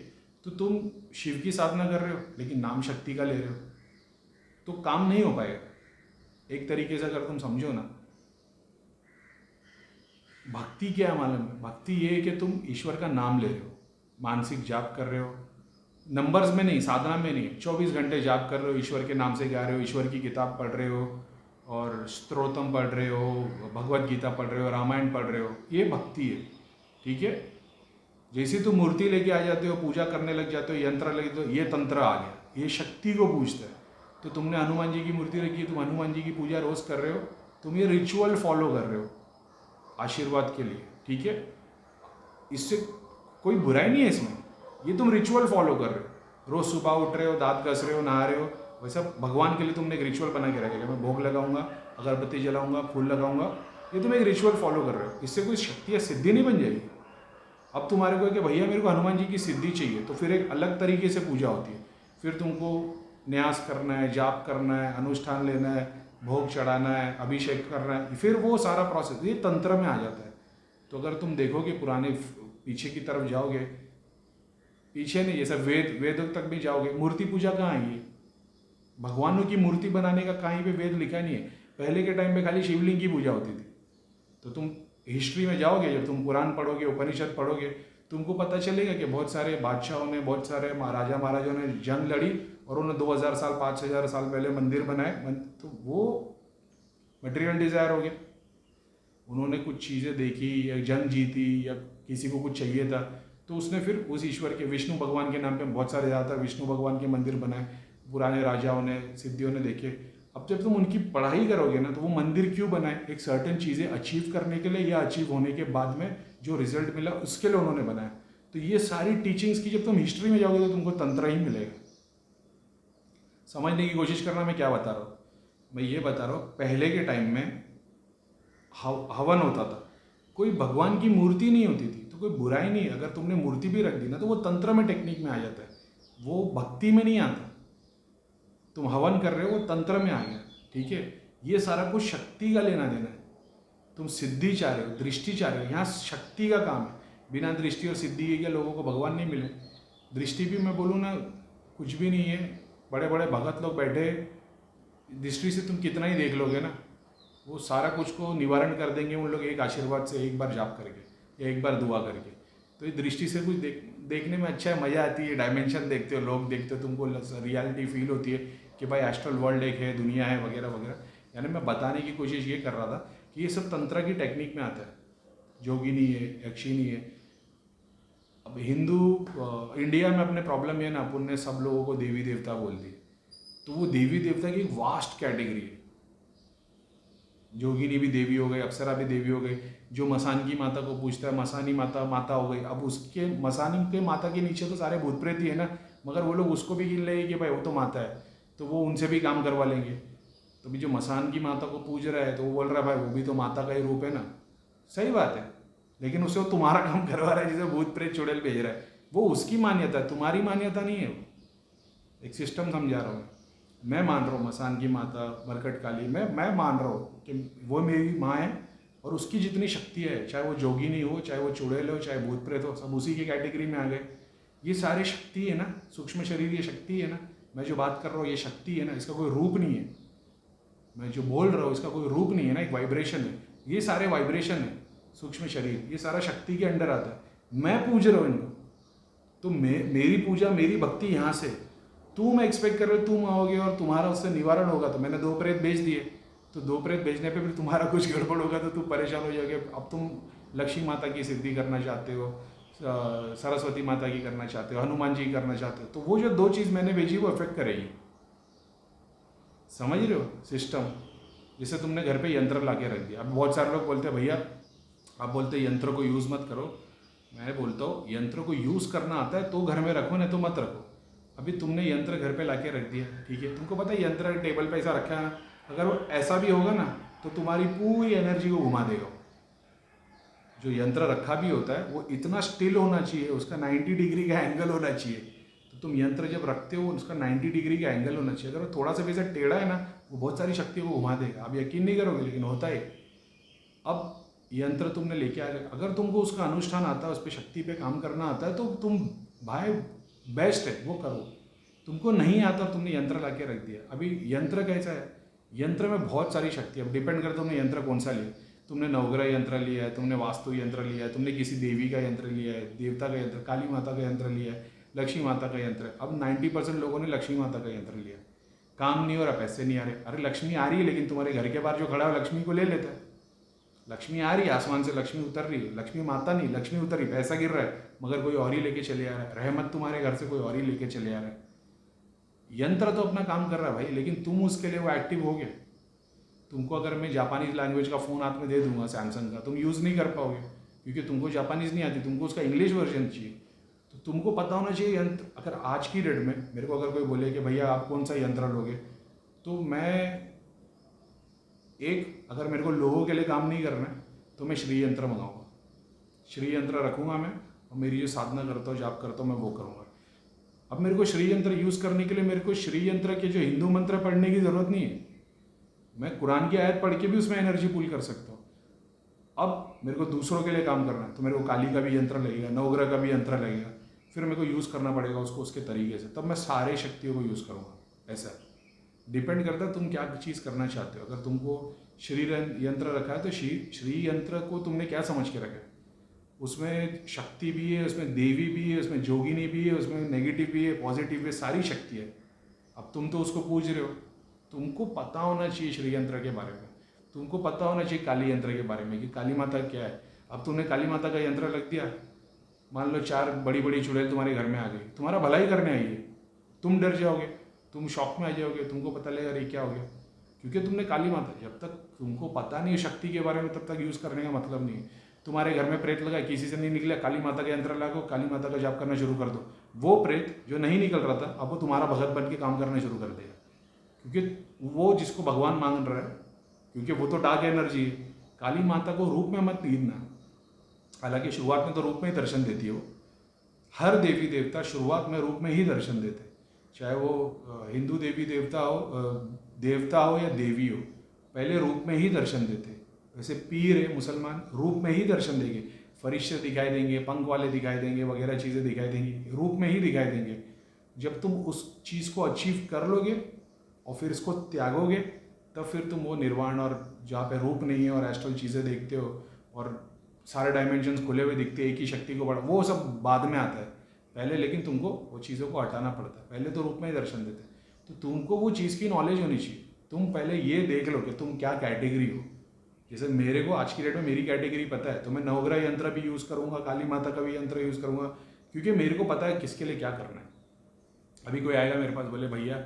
तो तुम शिव की साधना कर रहे हो लेकिन नाम शक्ति का ले रहे हो तो काम नहीं हो पाएगा। एक तरीके से अगर तुम समझो ना, भक्ति क्या है मालूम है? भक्ति ये है कि तुम ईश्वर का नाम ले रहे हो, मानसिक जाप कर रहे हो, नंबर्स में नहीं, साधना में नहीं, 24 घंटे जाप कर रहे हो, ईश्वर के नाम से गा रहे हो, ईश्वर की किताब पढ़ रहे हो और स्तोत्रम पढ़ रहे हो, भगवत गीता पढ़ रहे हो, रामायण पढ़ रहे हो, ये भक्ति है, ठीक है। जैसे तुम मूर्ति लेके आ जाते हो, पूजा करने लग जाते हो, यंत्र लगे तो ये तंत्र आ गया, ये शक्ति को पूजता है। तो तुमने हनुमान जी की मूर्ति रखी है, तुम हनुमान जी की पूजा रोज कर रहे हो, तुम ये रिचुअल फॉलो कर रहे हो आशीर्वाद के लिए, ठीक है। इससे कोई बुराई नहीं है इसमें, ये तुम रिचुअल फॉलो कर रहे हो, रोज सुबह उठ रहे हो, दांत घस रहे हो, नहा रहे हो, वैसा भगवान के लिए तुमने एक रिचुअल बना के रखेगा, मैं भोग लगाऊंगा, अगरबत्ती जलाऊंगा, फूल लगाऊंगा, ये तुम एक रिचुअल फॉलो कर रहे हो। इससे कोई शक्ति या सिद्धि नहीं बन जाएगी। अब तुम्हारे को कि भैया मेरे को हनुमान जी की सिद्धि चाहिए, तो फिर एक अलग तरीके से पूजा होती है, फिर तुमको न्यास करना है, जाप करना है, अनुष्ठान लेना है, भोग चढ़ाना है, अभिषेक करना है, फिर वो सारा प्रोसेस ये तंत्र में आ जाता है। तो अगर तुम देखोगे पुराने पीछे की तरफ जाओगे, पीछे नहीं, जैसे वेद तक भी जाओगे, मूर्ति पूजा कहाँ आएगी? भगवानों की मूर्ति बनाने का कहीं पे वेद लिखा नहीं है। पहले के टाइम पे खाली शिवलिंग की पूजा होती थी। तो तुम हिस्ट्री में जाओगे, जब तुम पुराण पढ़ोगे, उपनिषद पढ़ोगे, तुमको पता चलेगा कि बहुत सारे बादशाहों ने, बहुत सारे राजा महाराजाओं ने जंग लड़ी और उन्होंने 2000 साल 5000 साल पहले मंदिर बनाए। तो वो मटेरियल डिज़ायर हो गया, उन्होंने कुछ चीज़ें देखी या जंग जीती या किसी को कुछ चाहिए था, तो उसने फिर उस ईश्वर के, विष्णु भगवान के नाम पे बहुत सारे ज़्यादातर विष्णु भगवान के मंदिर बनाए, पुराने राजाओं ने, सिद्धियों ने देखे। अब जब तुम उनकी पढ़ाई करोगे ना, तो वो मंदिर क्यों बनाए? एक सर्टेन चीज़ें अचीव करने के लिए या अचीव होने के बाद में जो रिजल्ट मिला उसके लिए उन्होंने बनाया। तो ये सारी टीचिंग्स की जब तुम हिस्ट्री में जाओगे तो तुमको तंत्र ही मिलेगा। समझने की कोशिश करना मैं क्या बता रहा हूँ। मैं ये बता रहा हूँ, पहले के टाइम में हवन होता था, कोई भगवान की मूर्ति नहीं होती थी, तो कोई बुराई नहीं। अगर तुमने मूर्ति भी रख दी ना, तो वो तंत्र में, टेक्निक में आ जाता है, वो भक्ति में नहीं आता। तुम हवन कर रहे हो, वो तंत्र में आ गया, ठीक है। ये सारा कुछ शक्ति का लेना देना है। तुम सिद्धि चाह रहे हो, दृष्टि चाह रहे हो, यहाँ शक्ति का काम है। बिना दृष्टि और सिद्धि के क्या लोगों को भगवान नहीं मिले? दृष्टि भी मैं बोलूँ ना, कुछ भी नहीं है। बड़े बड़े भगत लोग बैठे, दृष्टि से तुम कितना ही देख लोगे ना, वो सारा कुछ को निवारण कर देंगे उन लोग एक आशीर्वाद से, एक बार जाप करके या एक बार दुआ करके। तो ये दृष्टि से कुछ देखने में अच्छा है, मज़ा आती है, डायमेंशन देखते हो, लोग देखते हो, तुमको रियलिटी फील होती है कि भाई एस्ट्रल वर्ल्ड एक है, दुनिया है, वगैरह वगैरह। यानी मैं बताने की कोशिश ये कर रहा था कि ये सब तंत्र की टेक्निक में आता है। जोगिनी है, यक्षिनी है। अब इंडिया में अपने प्रॉब्लम ये ना, अपन ने सब लोगों को देवी देवता बोल दिए, तो वो देवी देवता की एक वास्ट कैटेगरी है। जोगिनी भी देवी हो गई, अप्सरा भी देवी हो गई। जो मसान की माता को पूछता है, मसानी माता माता हो गई। अब उसके मसानी के माता के नीचे तो सारे भूत प्रेत ही है ना, मगर वो लोग उसको भी गिन लेंगे कि भाई वो तो माता है, तो वो उनसे भी काम करवा लेंगे। तो भी जो मसान की माता को पूज रहा है, तो वो बोल रहा है भाई वो भी तो माता का ही रूप है ना। सही बात है, लेकिन उससे वो तुम्हारा काम करवा रहा है, जिसे भूत प्रेत चुड़ैल भेज रहा है। वो उसकी मान्यता है, तुम्हारी मान्यता नहीं है। एक सिस्टम समझा रहा हूँ। मैं मान रहा हूँ मसान की माता, मरकट काली, मैं मान रहा हूँ कि वो मेरी माँ है और उसकी जितनी शक्ति है, चाहे वो जोगिनी हो, चाहे वो चुड़ैल हो, चाहे भूत प्रेत हो, सब उसी की कैटेगरी में आ गए। ये सारी शक्ति है ना, सूक्ष्म शरीर, ये शक्ति है ना। मैं जो बात कर रहा हूँ ये शक्ति है ना, इसका कोई रूप नहीं है। मैं जो बोल रहा हूँ इसका कोई रूप नहीं है ना, एक वाइब्रेशन है। ये सारे वाइब्रेशन है, सूक्ष्म शरीर, ये सारा शक्ति के अंडर आता है। मैं पूज रहा हूँ इनको, तो मेरी पूजा, मेरी भक्ति यहाँ से। तुम एक्सपेक्ट कर रहे हो तुम आओगे और तुम्हारा उससे निवारण होगा। तो मैंने 2 प्रेत भेज दिए, तो 2 प्रेत भेजने पे भी तुम्हारा कुछ गड़बड़ होगा तो तुम परेशान हो जाओगे। अब तुम लक्ष्मी माता की सिद्धि करना चाहते हो, सरस्वती माता की करना चाहते हो, हनुमान जी की करना चाहते हो, तो वो जो 2 चीज़ मैंने भेजी वो इफेक्ट करेगी। समझ रहे हो सिस्टम? जैसे तुमने घर पे यंत्र ला के रख दिया। अब बहुत सारे लोग बोलते हैं भैया, आप बोलते हैं यंत्र को यूज़ मत करो। मैं बोलता हूँ यंत्र को यूज़ करना आता है तो घर में रखो, नहीं तो मत रखो। अभी तुमने यंत्र घर पे लाके रख दिया, ठीक है, तुमको पता है यंत्र टेबल पे ऐसा रखा है, अगर वो ऐसा भी होगा ना तो तुम्हारी पूरी एनर्जी को घुमा देगा। जो यंत्र रखा भी होता है वो इतना स्टिल होना चाहिए, उसका 90 डिग्री का एंगल होना चाहिए, तो तुम यंत्र जब रखते हो उसका 90 डिग्री का एंगल होना चाहिए। अगर वो थोड़ा सा वैसा टेढ़ा है ना, वो बहुत सारी शक्तियों को घुमा देगा। आप यकीन नहीं करोगे, लेकिन होता है। अब यंत्र तुमने लेके आ गए, अगर तुमको उसका अनुष्ठान आता है, उस पर शक्ति पे काम करना आता है, तो तुम भाई बेस्ट है, वो करो। तुमको नहीं आता, तुमने यंत्र ला के रख दिया। अभी यंत्र कैसा है, यंत्र में बहुत सारी शक्ति है। अब डिपेंड करता है तुमने यंत्र कौन सा लिया। तुमने नवग्रह यंत्र लिया है, तुमने वास्तु यंत्र लिया है, तुमने किसी देवी का यंत्र लिया है, देवता का यंत्र, काली माता का यंत्र लिया है, लक्ष्मी माता का यंत्र है। अब 90% लोगों ने लक्ष्मी माता का यंत्र लिया। काम नहीं हो रहा, पैसे नहीं आ रहे। अरे लक्ष्मी आ रही है, लेकिन तुम्हारे घर के बाहर जो खड़ा है लक्ष्मी को ले लेता है। लक्ष्मी आ रही है, आसमान से लक्ष्मी उतर रही है, लक्ष्मी माता नहीं, लक्ष्मी उतर रही, पैसा गिर रहा है, मगर कोई और ही लेके चले आ रहा है। रहमत तुम्हारे घर से कोई और ही लेके चले आ रहा है। यंत्र तो अपना काम कर रहा है भाई, लेकिन तुम उसके लिए वो एक्टिव हो गए। तुमको अगर मैं जापानीज लैंग्वेज का फ़ोन हाथ में दे दूंगा सैमसंग का, तुम यूज़ नहीं कर पाओगे, क्योंकि तुमको जापानीज नहीं आती, तुमको उसका इंग्लिश वर्जन चाहिए। तो तुमको पता होना चाहिए यंत्र। अगर आज की डेट में मेरे को अगर कोई बोले कि भैया आप कौन सा यंत्र लोगे, तो मैं अगर मेरे को लोगों के लिए काम नहीं करना है, तो मैं श्री यंत्र मंगाऊंगा। श्री यंत्र रखूँगा मैं, और मेरी जो साधना करता हूँ, जाप करता हूँ, मैं वो करूँगा। अब मेरे को श्री यंत्र यूज़ करने के लिए मेरे को श्री यंत्र के जो हिंदू मंत्र पढ़ने की ज़रूरत नहीं है। मैं कुरान की आयत पढ़ के भी उसमें एनर्जी पुल कर सकता हूँ। अब मेरे को दूसरों के लिए काम करना है, तो मेरे को काली का भी यंत्र लगेगा, नवग्रह का भी यंत्र लगेगा, फिर मेरे को यूज़ करना पड़ेगा उसको उसके तरीके से, तब मैं सारे शक्तियों को यूज़ करूँगा। ऐसा डिपेंड करता है तुम क्या चीज़ करना चाहते हो। अगर तुमको श्री यंत्र रखा है, तो श्री यंत्र को तुमने क्या समझ के रखा है। उसमें शक्ति भी है, उसमें देवी भी है, उसमें जोगिनी भी है, उसमें नेगेटिव भी है, पॉजिटिव भी है, सारी शक्ति है। अब तुम तो उसको पूज रहे हो, तुमको पता होना चाहिए श्री यंत्र के बारे में। तुमको पता होना चाहिए काली यंत्र के बारे में कि काली माता क्या है। अब तुमने काली माता का यंत्र रख दिया, मान लो 4 बड़ी बड़ी चुड़ैल तुम्हारे घर में आ गई, तुम्हारा भला ही करने आई है, तुम डर जाओगे, तुम शॉक में आ जाओगे, तुमको पता लगेगा अरे क्या हो गया, क्योंकि तुमने काली माता, जब तक तुमको पता नहीं है शक्ति के बारे में, तब तक यूज़ करने का मतलब नहीं है। तुम्हारे घर में प्रेत लगा, किसी से नहीं निकला, काली माता का यंत्र लागो, काली माता का जाप करना शुरू कर दो। वो प्रेत जो नहीं निकल रहा था, अब वो तुम्हारा भगत बन के काम करना शुरू कर देगा, क्योंकि वो जिसको भगवान मांग रहा है, क्योंकि वो तो डार्क एनर्जी है। काली माता को रूप में मत लीना। हालांकि शुरुआत में तो रूप में ही दर्शन देती है वो। हर देवी देवता शुरुआत में रूप में ही दर्शन देते, चाहे वो हिंदू देवी देवता हो या देवी हो, पहले रूप में ही दर्शन देते। वैसे पीर है मुसलमान, रूप में ही दर्शन देंगे, फरिश्ते दिखाई देंगे, पंख वाले दिखाई देंगे, वगैरह चीज़ें दिखाई देंगी, रूप में ही दिखाई देंगे। जब तुम उस चीज़ को अचीव कर लोगे और फिर इसको त्यागोगे, तब फिर तुम वो निर्वाण, और जहाँ पे रूप नहीं है और एस्ट्रल चीज़ें देखते हो और सारे डायमेंशंस खुले हुए दिखते हैं, एक ही शक्ति को बढ़ा, वो सब बाद में आता है। पहले लेकिन तुमको वो चीज़ों को हटाना पड़ता है, पहले तो रूप में ही दर्शन देते। तो तुमको वो चीज़ की नॉलेज होनी चाहिए। तुम पहले ये देख लो कि तुम क्या कैटेगरी हो। जैसे मेरे को आज की डेट में मेरी कैटेगरी पता है, तो मैं नवग्रह यंत्र भी यूज़ करूँगा, काली माता का भी यंत्र यूज़ करूँगा, क्योंकि मेरे को पता है किसके लिए क्या करना है। अभी कोई आएगा मेरे पास, बोले भैया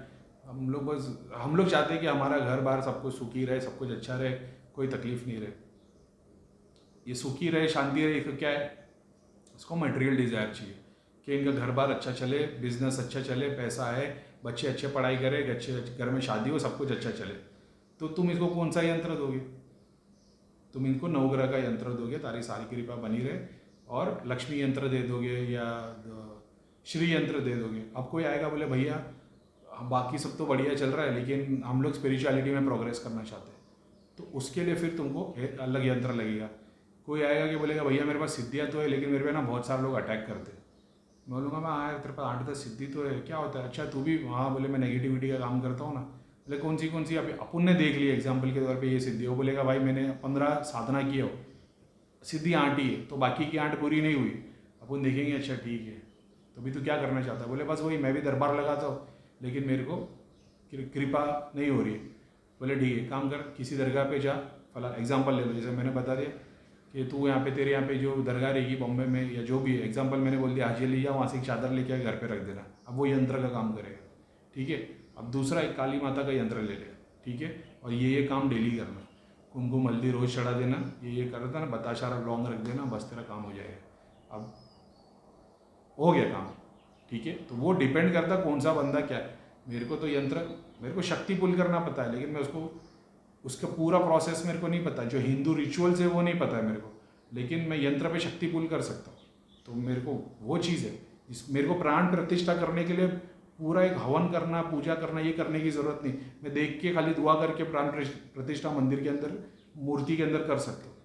हम लोग चाहते हैं कि हमारा घर बार सब कुछ सुखी रहे, सब कुछ अच्छा रहे, कोई तकलीफ नहीं रहे। ये सुखी रहे, शांति रहे, इसको क्या है, उसको मटेरियल डिज़ायर चाहिए कि इनका घर बार अच्छा चले, बिजनेस अच्छा चले, पैसा आए, बच्चे अच्छे पढ़ाई करें, अच्छे घर में शादी हो, सब कुछ अच्छा चले। तो तुम इसको कौन सा यंत्र दोगे? तुम इनको नवग्रह का यंत्र दोगे, तारी सारी कृपा बनी रहे, और लक्ष्मी यंत्र दे दोगे या श्री यंत्र दे दोगे। अब कोई आएगा बोले भैया बाकी सब तो बढ़िया चल रहा है, लेकिन हम लोग स्पिरिचुअलिटी में प्रोग्रेस करना चाहते हैं, तो उसके लिए फिर तुमको अलग यंत्र लगेगा। कोई आएगा कि बोलेगा भैया मेरे पास सिद्धियाँ तो है, लेकिन मेरे पे ना बहुत सारे लोग अटैक करते हैं। मैं बोलूँगा मैं आया तेरे पास 8-10 सिद्धि तो है, क्या होता है? अच्छा तू भी, हाँ बोले मैं नेगेटिविटी का काम करता हूँ ना। बोले कौन सी? अभी अपन ने देख ली एग्जाम्पल के तौर पे ये सिद्धि, वो बोलेगा भाई मैंने 15 साधना की हो, सिद्धि 8 ही है, तो बाकी की 8 पूरी नहीं हुई। अपन देखेंगे अच्छा ठीक है, तो भी तू क्या करना चाहता है? बोले बस वही, मैं भी दरबार लगाता हूँ, लेकिन मेरे को कृपा नहीं हो रही है। बोले ठीक है, काम कर, किसी दरगाह पे जा, फला एग्जाम्पल ले लो, जैसे मैंने बता दिया कि तू यहाँ पे, तेरे यहाँ पे जो दरगाह रहेगी बॉम्बे में या जो भी है, एग्जाम्पल मैंने बोल दिया, हाजी ले जा, वहाँ से एक चादर लेके आके घर पे रख देना। अब वो यंत्र का काम करेगा, ठीक है। अब दूसरा एक काली माता का यंत्र ले ले, ठीक है, और ये काम डेली करना, कुमकुम हल्दी रोज़ चढ़ा देना, ये कर देना, बताशारा लौंग रख देना, बस तेरा काम हो जाएगा। अब हो गया काम, ठीक है। तो वो डिपेंड करता कौन सा बंदा क्या है। मेरे को तो यंत्र, मेरे को शक्ति पुल करना पता है, लेकिन मैं उसका पूरा प्रोसेस मेरे को नहीं पता। जो हिंदू रिचुअल्स है वो नहीं पता है मेरे को, लेकिन मैं यंत्र पे शक्ति पुल कर सकता हूँ। तो मेरे को वो चीज़ है, मेरे को प्राण प्रतिष्ठा करने के लिए पूरा एक हवन करना, पूजा करना, ये करने की ज़रूरत नहीं। मैं देख के खाली दुआ करके प्राण प्रतिष्ठा मंदिर के अंदर, मूर्ति के अंदर कर सकता हूँ।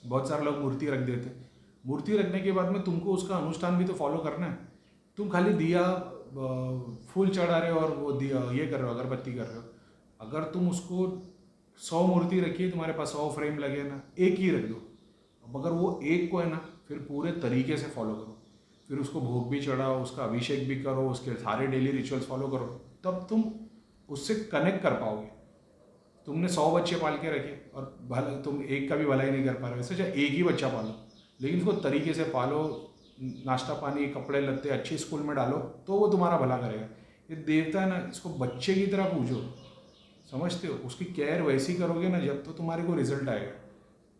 बहुत सारे लोग मूर्ति रख देते। मूर्ति रखने के बाद में तुमको उसका अनुष्ठान भी तो फॉलो करना है। तुम खाली दिया फूल चढ़ा रहे हो और वो दिया ये कर रहे हो, अगरबत्ती कर रहे हो। अगर तुम उसको 100 मूर्ति रखिए, तुम्हारे पास 100 फ्रेम लगे ना, एक ही रख दो। अब अगर वो एक को है ना, फिर पूरे तरीके से फॉलो करो, फिर उसको भोग भी चढ़ाओ, उसका अभिषेक भी करो, उसके सारे डेली रिचुअल्स फॉलो करो, तब तुम उससे कनेक्ट कर पाओगे। तुमने 100 बच्चे पाल के रखे और भला तुम एक का भी भलाई नहीं कर पा रहे, वैसे चाहे एक ही बच्चा पालो, लेकिन उसको तरीके से पालो, नाश्ता पानी, कपड़े लत्ते अच्छे स्कूल में डालो, तो वो तुम्हारा भला करेगा। ये देवता है ना, इसको बच्चे की तरह पूजो, समझते हो? उसकी केयर वैसी करोगे ना जब, तो तुम्हारे को रिजल्ट आएगा।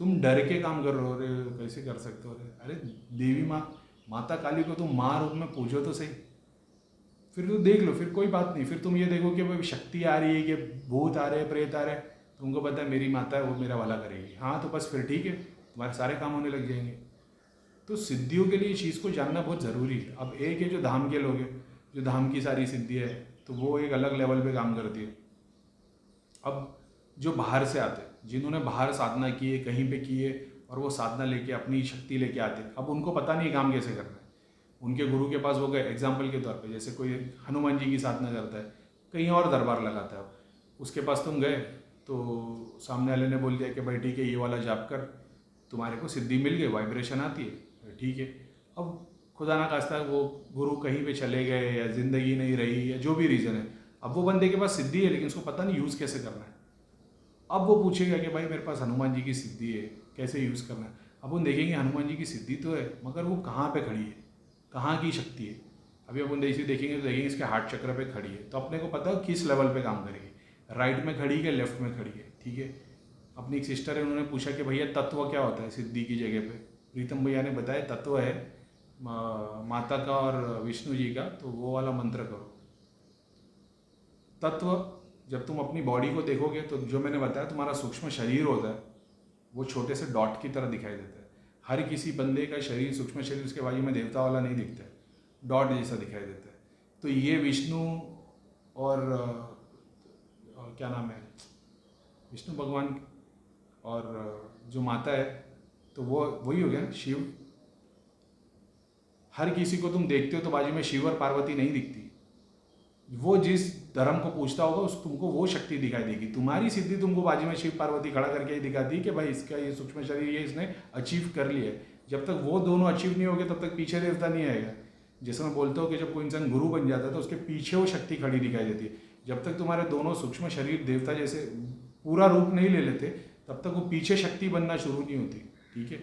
तुम डर के काम कर रहे हो, अरे कैसे कर सकते हो? अरे देवी माँ, माता काली को तुम माँ रूप में पूजो तो सही। फिर तो देख लो, फिर कोई बात नहीं, फिर तुम ये देखो कि भाई शक्ति आ रही है कि भूत आ रहे हैं, प्रेत आ रहे हैं, तुमको पता है मेरी माता है, वो मेरा भला करेगी, हाँ तो बस फिर ठीक है, तुम्हारे सारे काम होने लग जाएंगे। तो सिद्धियों के लिए इस चीज़ को जानना बहुत ज़रूरी है। अब एक है जो धाम के लोग हैं, जो धाम की सारी सिद्धि है, तो वो एक अलग लेवल पे काम करती है। अब जो बाहर से आते हैं, जिन्होंने बाहर साधना की है, कहीं पे की है, और वो साधना लेके अपनी शक्ति लेके आते हैं, अब उनको पता नहीं काम कैसे करना है। उनके गुरु के पास वो गए, एग्जाम्पल के तौर पे जैसे कोई हनुमान जी की साधना करता है, कहीं और दरबार लगाता है, उसके पास तुम गए तो सामने वाले ने बोल दिया कि भाई ठीक है, ये वाला जाप कर, तुम्हारे को सिद्धि मिल गई, वाइब्रेशन आती है, ठीक है। अब खुदा ना खास्ता वो गुरु कहीं पे चले गए, या ज़िंदगी नहीं रही, या जो भी रीज़न है, अब वो बंदे के पास सिद्धि है लेकिन उसको पता नहीं यूज़ कैसे करना है। अब वो पूछेगा कि भाई मेरे पास हनुमान जी की सिद्धि है, कैसे यूज़ करना है। अब वो देखेंगे हनुमान जी की सिद्धि तो है, मगर वो कहाँ पे खड़ी है, कहाँ की शक्ति है। अभी अपन देखेंगे तो देखेंगे इसके हार्ट चक्र पे खड़ी है, तो अपने को पता है किस लेवल पे काम करेगी, राइट में खड़ी है, लेफ्ट में खड़ी है, ठीक है। अपनी एक सिस्टर है, उन्होंने पूछा कि भैया तत्व क्या होता है सिद्धि की जगह पे। प्रीतम भैया ने बताया तत्व है माता का और विष्णु जी का, तो वो वाला मंत्र करो। तत्व, जब तुम अपनी बॉडी को देखोगे तो जो मैंने बताया तुम्हारा सूक्ष्म शरीर होता है, वो छोटे से डॉट की तरह दिखाई देता है। हर किसी बंदे का शरीर, सूक्ष्म शरीर उसके बाजू में देवता वाला नहीं दिखता है, डॉट जैसा दिखाई देता है। तो ये विष्णु और क्या नाम है, विष्णु भगवान और जो माता है, तो वो वही हो गया ना, शिव। हर किसी को तुम देखते हो तो बाजू में शिव और पार्वती नहीं दिखती। वो जिस धर्म को पूछता होगा उस तुमको वो शक्ति दिखाई देगी। तुम्हारी सिद्धि तुमको बाजू में शिव पार्वती खड़ा करके ही दिखाती है कि भाई इसका ये सूक्ष्म शरीर ये इसने अचीव कर लिया है। जब तक वो दोनों अचीव नहीं होगे तब तक पीछे देवता नहीं आएगा। जैसे मैं बोलता हूँ कि जब कोई इंसान गुरु बन जाता है तो उसके पीछे वो शक्ति खड़ी दिखाई देती है। जब तक तुम्हारे दोनों सूक्ष्म शरीर देवता जैसे पूरा रूप नहीं ले लेते तब तक वो पीछे शक्ति बनना शुरू नहीं होती, ठीक है।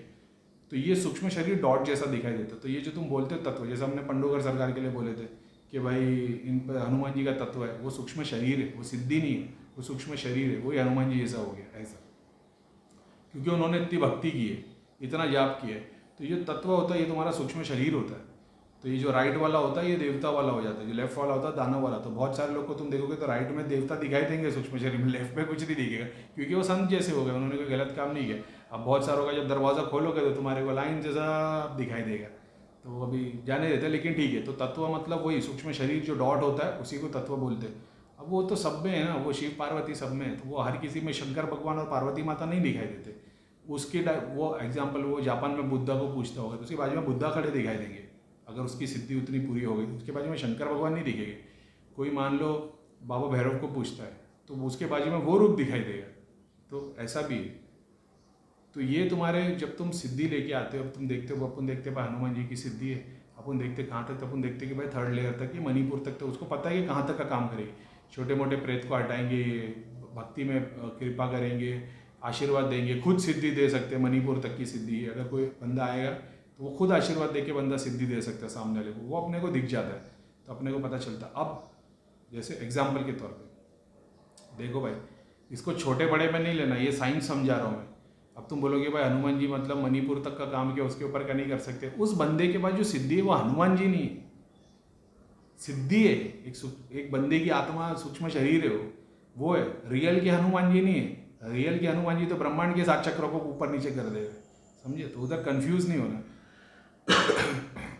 तो ये सूक्ष्म शरीर डॉट जैसा दिखाई देता है। तो ये जो तुम बोलते हो तत्व, जैसे हमने पंडोगर सरकार के लिए बोले थे कि भाई इन पर हनुमान जी का तत्व है, वो सूक्ष्म शरीर है, वो सिद्धि नहीं है, वो सूक्ष्म शरीर है, वही हनुमान जी जैसा हो गया ऐसा, क्योंकि उन्होंने इतनी भक्ति की है, इतना जाप किया है। तो ये तत्व होता है, ये तुम्हारा सूक्ष्म शरीर होता है। तो ये जो राइट वाला होता है ये देवता वाला हो जाता है, जो लेफ्ट वाला होता है दानव वाला। तो बहुत सारे लोग को तुम देखोगे तो राइट में देवता दिखाई देंगे सूक्ष्म शरीर में, लेफ्ट में कुछ नहीं दिखेगा, क्योंकि वो संत जैसे हो गए, उन्होंने कोई गलत काम नहीं किया। अब बहुत सारों का जब दरवाज़ा खोलोगे तो तुम्हारे को लाइन जैसा दिखाई देगा, तो अभी जाने देते हैं, लेकिन ठीक है। तो तत्व मतलब वही सूक्ष्म शरीर जो डॉट होता है उसी को तत्व बोलते हैं। अब वो तो सब में है ना, वो शिव पार्वती सब में है, तो वो हर किसी में शंकर भगवान और पार्वती माता नहीं दिखाई देते। उसके वो एग्जाम्पल, वो जापान में बुद्धा को पूछता होगा तो उसके बाजू में बुद्धा खड़े दिखाई देंगे, अगर उसकी सिद्धि उतनी पूरी हो गई। उसके बाजू में शंकर भगवान नहीं दिखेंगे। कोई मान लो बाबा भैरव को पूछता है तो उसके बाजू में वो रूप दिखाई देगा। तो ऐसा भी है। तो ये तुम्हारे जब तुम सिद्धि लेके आते हो, तुम देखते हो, अपन देखते भाई हनुमान जी की सिद्धि है, अपन देखते कहाँ तक, अपन देखते कि भाई 3rd लेयर तक, ये मणिपुर तक, तो उसको पता है कि कहाँ तक का काम करेगी। छोटे मोटे प्रेत को हटाएंगे, भक्ति में कृपा करेंगे, आशीर्वाद देंगे, खुद सिद्धि दे सकते हैं। मणिपुर तक की सिद्धि है, अगर कोई बंदा आएगा तो वो खुद आशीर्वाद दे के बंदा सिद्धि दे सकता है सामने वाले को, वो अपने को दिख जाता है, तो अपने को पता चलता है। अब जैसे एग्जाम्पल के तौर पर देखो भाई, इसको छोटे बड़े में नहीं लेना, ये साइंस समझा रहा हूँ मैं। अब तुम बोलोगे भाई हनुमान जी मतलब मणिपुर तक का काम किया, उसके ऊपर का नहीं कर सकते। उस बंदे के पास जो सिद्धि है वो हनुमान जी नहीं है, सिद्धि है एक बंदे की आत्मा, सूक्ष्म शरीर है वो है। रियल के हनुमान जी नहीं है। रियल के हनुमान जी तो ब्रह्मांड के 7 चक्रों को ऊपर नीचे कर देगा, समझे। तो उधर कंफ्यूज नहीं होना।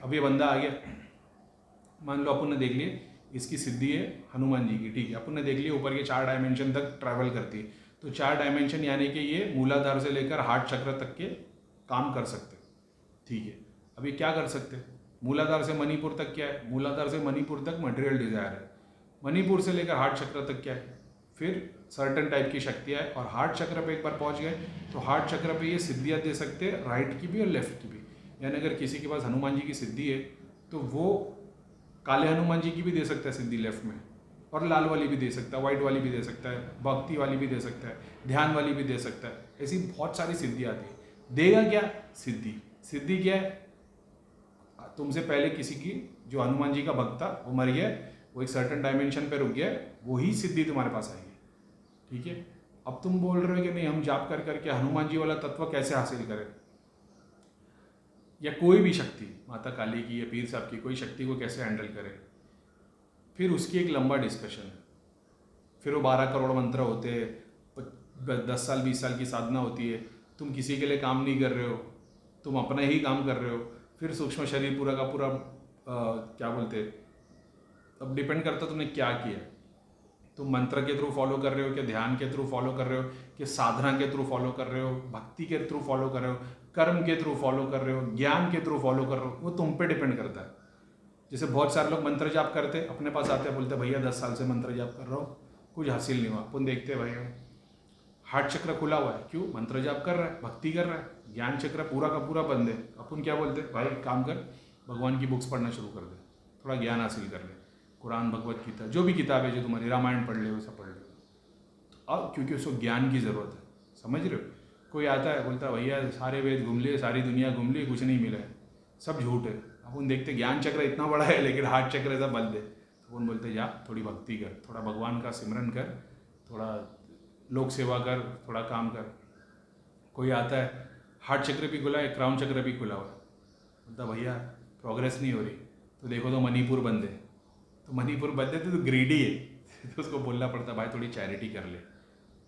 अब ये बंदा आ गया, मान लो अपन ने देख लिए इसकी सिद्धि है हनुमान जी की, ठीक है, अपन ने देख लिया ऊपर के 4 डायमेंशन तक ट्रैवल करती है। तो 4 डायमेंशन यानी कि ये मूलाधार से लेकर हार्ट चक्र तक के काम कर सकते, ठीक है। अभी क्या कर सकते, मूलाधार से मणिपुर तक क्या है, मूलाधार से मणिपुर तक मटेरियल डिजायर है, मणिपुर से लेकर हार्ट चक्र तक क्या है, फिर सर्टन टाइप की शक्तियाँ है। और हार्ट चक्र पे एक बार पहुंच गए तो हार्ट चक्र पे ये सिद्धियाँ दे सकते हैं, राइट की भी और लेफ्ट की भी। यानी अगर किसी के पास हनुमान जी की सिद्धि है तो वो काले हनुमान जी की भी दे सकता है सिद्धि लेफ्ट में, और लाल वाली भी दे सकता है, व्हाइट वाली भी दे सकता है, भक्ति वाली भी दे सकता है, ध्यान वाली भी दे सकता है। ऐसी बहुत सारी सिद्धियाँ आती है। देगा क्या, सिद्धि। सिद्धि क्या है, तुमसे पहले किसी की जो हनुमान जी का भक्त था वो मर गया, वो एक सर्टन डायमेंशन पे रुक गया, वही सिद्धि तुम्हारे पास आई है, ठीक है। अब तुम बोल रहे हो कि नहीं हम जाप कर करके हनुमान जी वाला तत्व कैसे हासिल करें, या कोई भी शक्ति, माता काली की या पीर साहब की कोई शक्ति को कैसे हैंडल करें, फिर उसकी एक लंबा डिस्कशन है। फिर वो 12 करोड़ मंत्र होते हैं, 10 साल 20 साल की साधना होती है, तुम किसी के लिए काम नहीं कर रहे हो, तुम अपना ही काम कर रहे हो। फिर सूक्ष्म शरीर पूरा का पूरा क्या बोलते, अब डिपेंड करता तुमने क्या किया, तुम मंत्र के थ्रू फॉलो कर रहे हो, कि ध्यान के थ्रू फॉलो कर रहे हो, कि साधना के थ्रू फॉलो कर रहे हो, भक्ति के थ्रू फॉलो कर रहे हो, कर्म के थ्रू फॉलो कर रहे हो, ज्ञान के थ्रू फॉलो कर रहे हो, वो तुम पे डिपेंड करता है। जैसे बहुत सारे लोग मंत्र जाप करते, अपने पास आते हैं, बोलते भैया 10 साल से मंत्र जाप कर रहा हूँ, कुछ हासिल नहीं हुआ। अपन देखते हैं भैया हार्ट चक्र खुला हुआ है, क्यों, मंत्र जाप कर रहा है, भक्ति कर रहा है, ज्ञान चक्र पूरा का पूरा बंद है। अपन क्या बोलते हैं, भाई काम कर, भगवान की बुक्स पढ़ना शुरू कर दे, थोड़ा ज्ञान हासिल कर ले, कुरान, भगवत गीता, जो भी किताब है जो तुम्हारी, रामायण पढ़ ले, वो सब पढ़ ले। अब क्योंकि उसको ज्ञान की ज़रूरत है, समझ रहे हो। कोई आता है बोलता है भैया सारे वेद घूम लिए, सारी दुनिया घूम ली, कुछ नहीं मिला है, सब झूठ है। अपन देखते ज्ञान चक्र इतना बड़ा है लेकिन हार्ट चक्र ऐसा बंद है। तो अपन बोलते जा थोड़ी भक्ति कर, थोड़ा भगवान का सिमरन कर, थोड़ा लोक सेवा कर, थोड़ा काम कर। कोई आता है हार्ट चक्र भी खुला है, क्राउन चक्र भी खुला हुआ है, बोलता भैया प्रोग्रेस नहीं हो रही, तो देखो तो मणिपुर बंद है। तो मणिपुर बंद है तो ग्रीडी है तो उसको बोलना पड़ता भाई थोड़ी चैरिटी कर ले,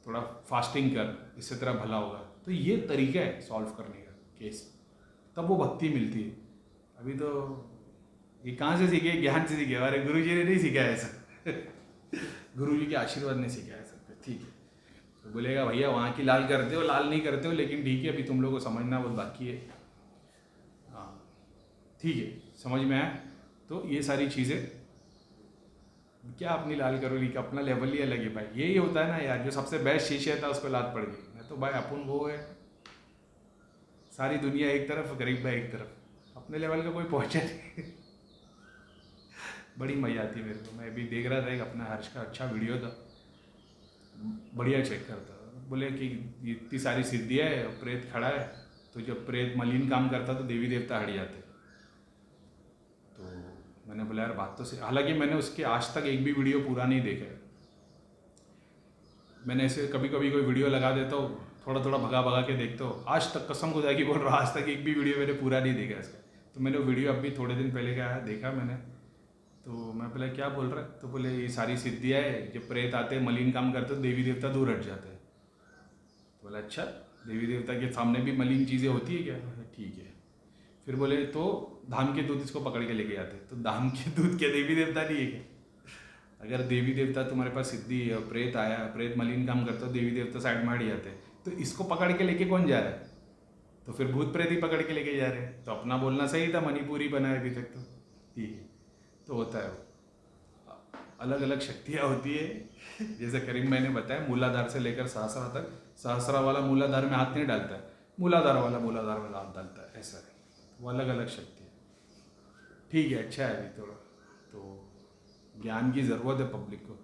थोड़ा फास्टिंग कर, इससे तेरा भला होगा। तो ये तरीका है सॉल्व करने का केस, तब वो भक्ति मिलती है। अभी तो ये कहाँ से सीखे, ज्ञान से सीखे, अरे गुरु जी ने नहीं सिखाया ऐसा गुरु जी के आशीर्वाद ने सिखाया ऐसा, ठीक है। तो बोलेगा भैया वहाँ की लाल करते हो, लाल नहीं करते हो, लेकिन ठीक है अभी तुम लोगों को समझना बहुत बाकी है। हाँ ठीक है, समझ में आया। तो ये सारी चीज़ें क्या अपनी लाल करोली का अपना लेवल ही अलग है भाई। यही होता है ना यार, जो सबसे बेस्ट शीशे था उस पर लात पड़ गई। मैं तो भाई अपन वो है, सारी दुनिया एक तरफ, गरीब भाई एक तरफ, अपने लेवल का कोई पहुँचा नहीं बड़ी मजा आती है मेरे को। मैं अभी देख रहा था एक अपना हर्ष का अच्छा वीडियो था, बढ़िया चेक करता, बोले कि इतनी सारी सिद्धियाँ है, प्रेत खड़ा है, तो जब प्रेत मलिन काम करता तो देवी देवता हट जाते। तो मैंने बोला यार बात तो सही, हालांकि मैंने उसके आज तक एक भी वीडियो पूरा नहीं देखा है। मैंने ऐसे कभी कभी कोई वीडियो लगा देता हूँ, थोड़ा थोड़ा भगा भगा के देखता हूँ। आज तक कसम खुदा की बोल रहा हूँ, आज तक एक भी वीडियो मैंने पूरा नहीं देखा इसका। तो मैंने वीडियो अभी थोड़े दिन पहले का देखा मैंने, तो मैं बोला क्या बोल रहा है, तो बोले ये सारी सिद्धियाँ है, जब प्रेत आते हैं मलिन काम करते तो देवी देवता दूर हट जाते हैं। तो बोला अच्छा, देवी देवता के सामने भी मलिन चीज़ें होती है क्या, ठीक है। फिर बोले तो धाम के दूत इसको पकड़ के लेके जाते, तो धाम के दूत क्या देवी देवता नहीं है क्या? अगर देवी देवता तुम्हारे पास सिद्धि है, प्रेत आया, प्रेत मलिन काम करता, देवी देवता साइड में हट जाते, तो इसको पकड़ के लेके कौन जा रहा है? तो फिर भूत प्रेत ही पकड़ के लेके जा रहे हैं। तो अपना बोलना सही था, मणिपुरी बना है अभी तक तो, ठीक है। तो होता है वो, अलग अलग शक्तियाँ होती है जैसे करीम मैंने बताया, मूलाधार से लेकर सहस्रा तक, सहस्रा वाला मूलाधार में हाथ नहीं डालता है, मूलाधार वाला मूलाधार में हाथ डालता है, ऐसा है। वो अलग अलग शक्ति है, ठीक है। अच्छा है अभी थोड़ा तो ज्ञान की ज़रूरत है पब्लिक को।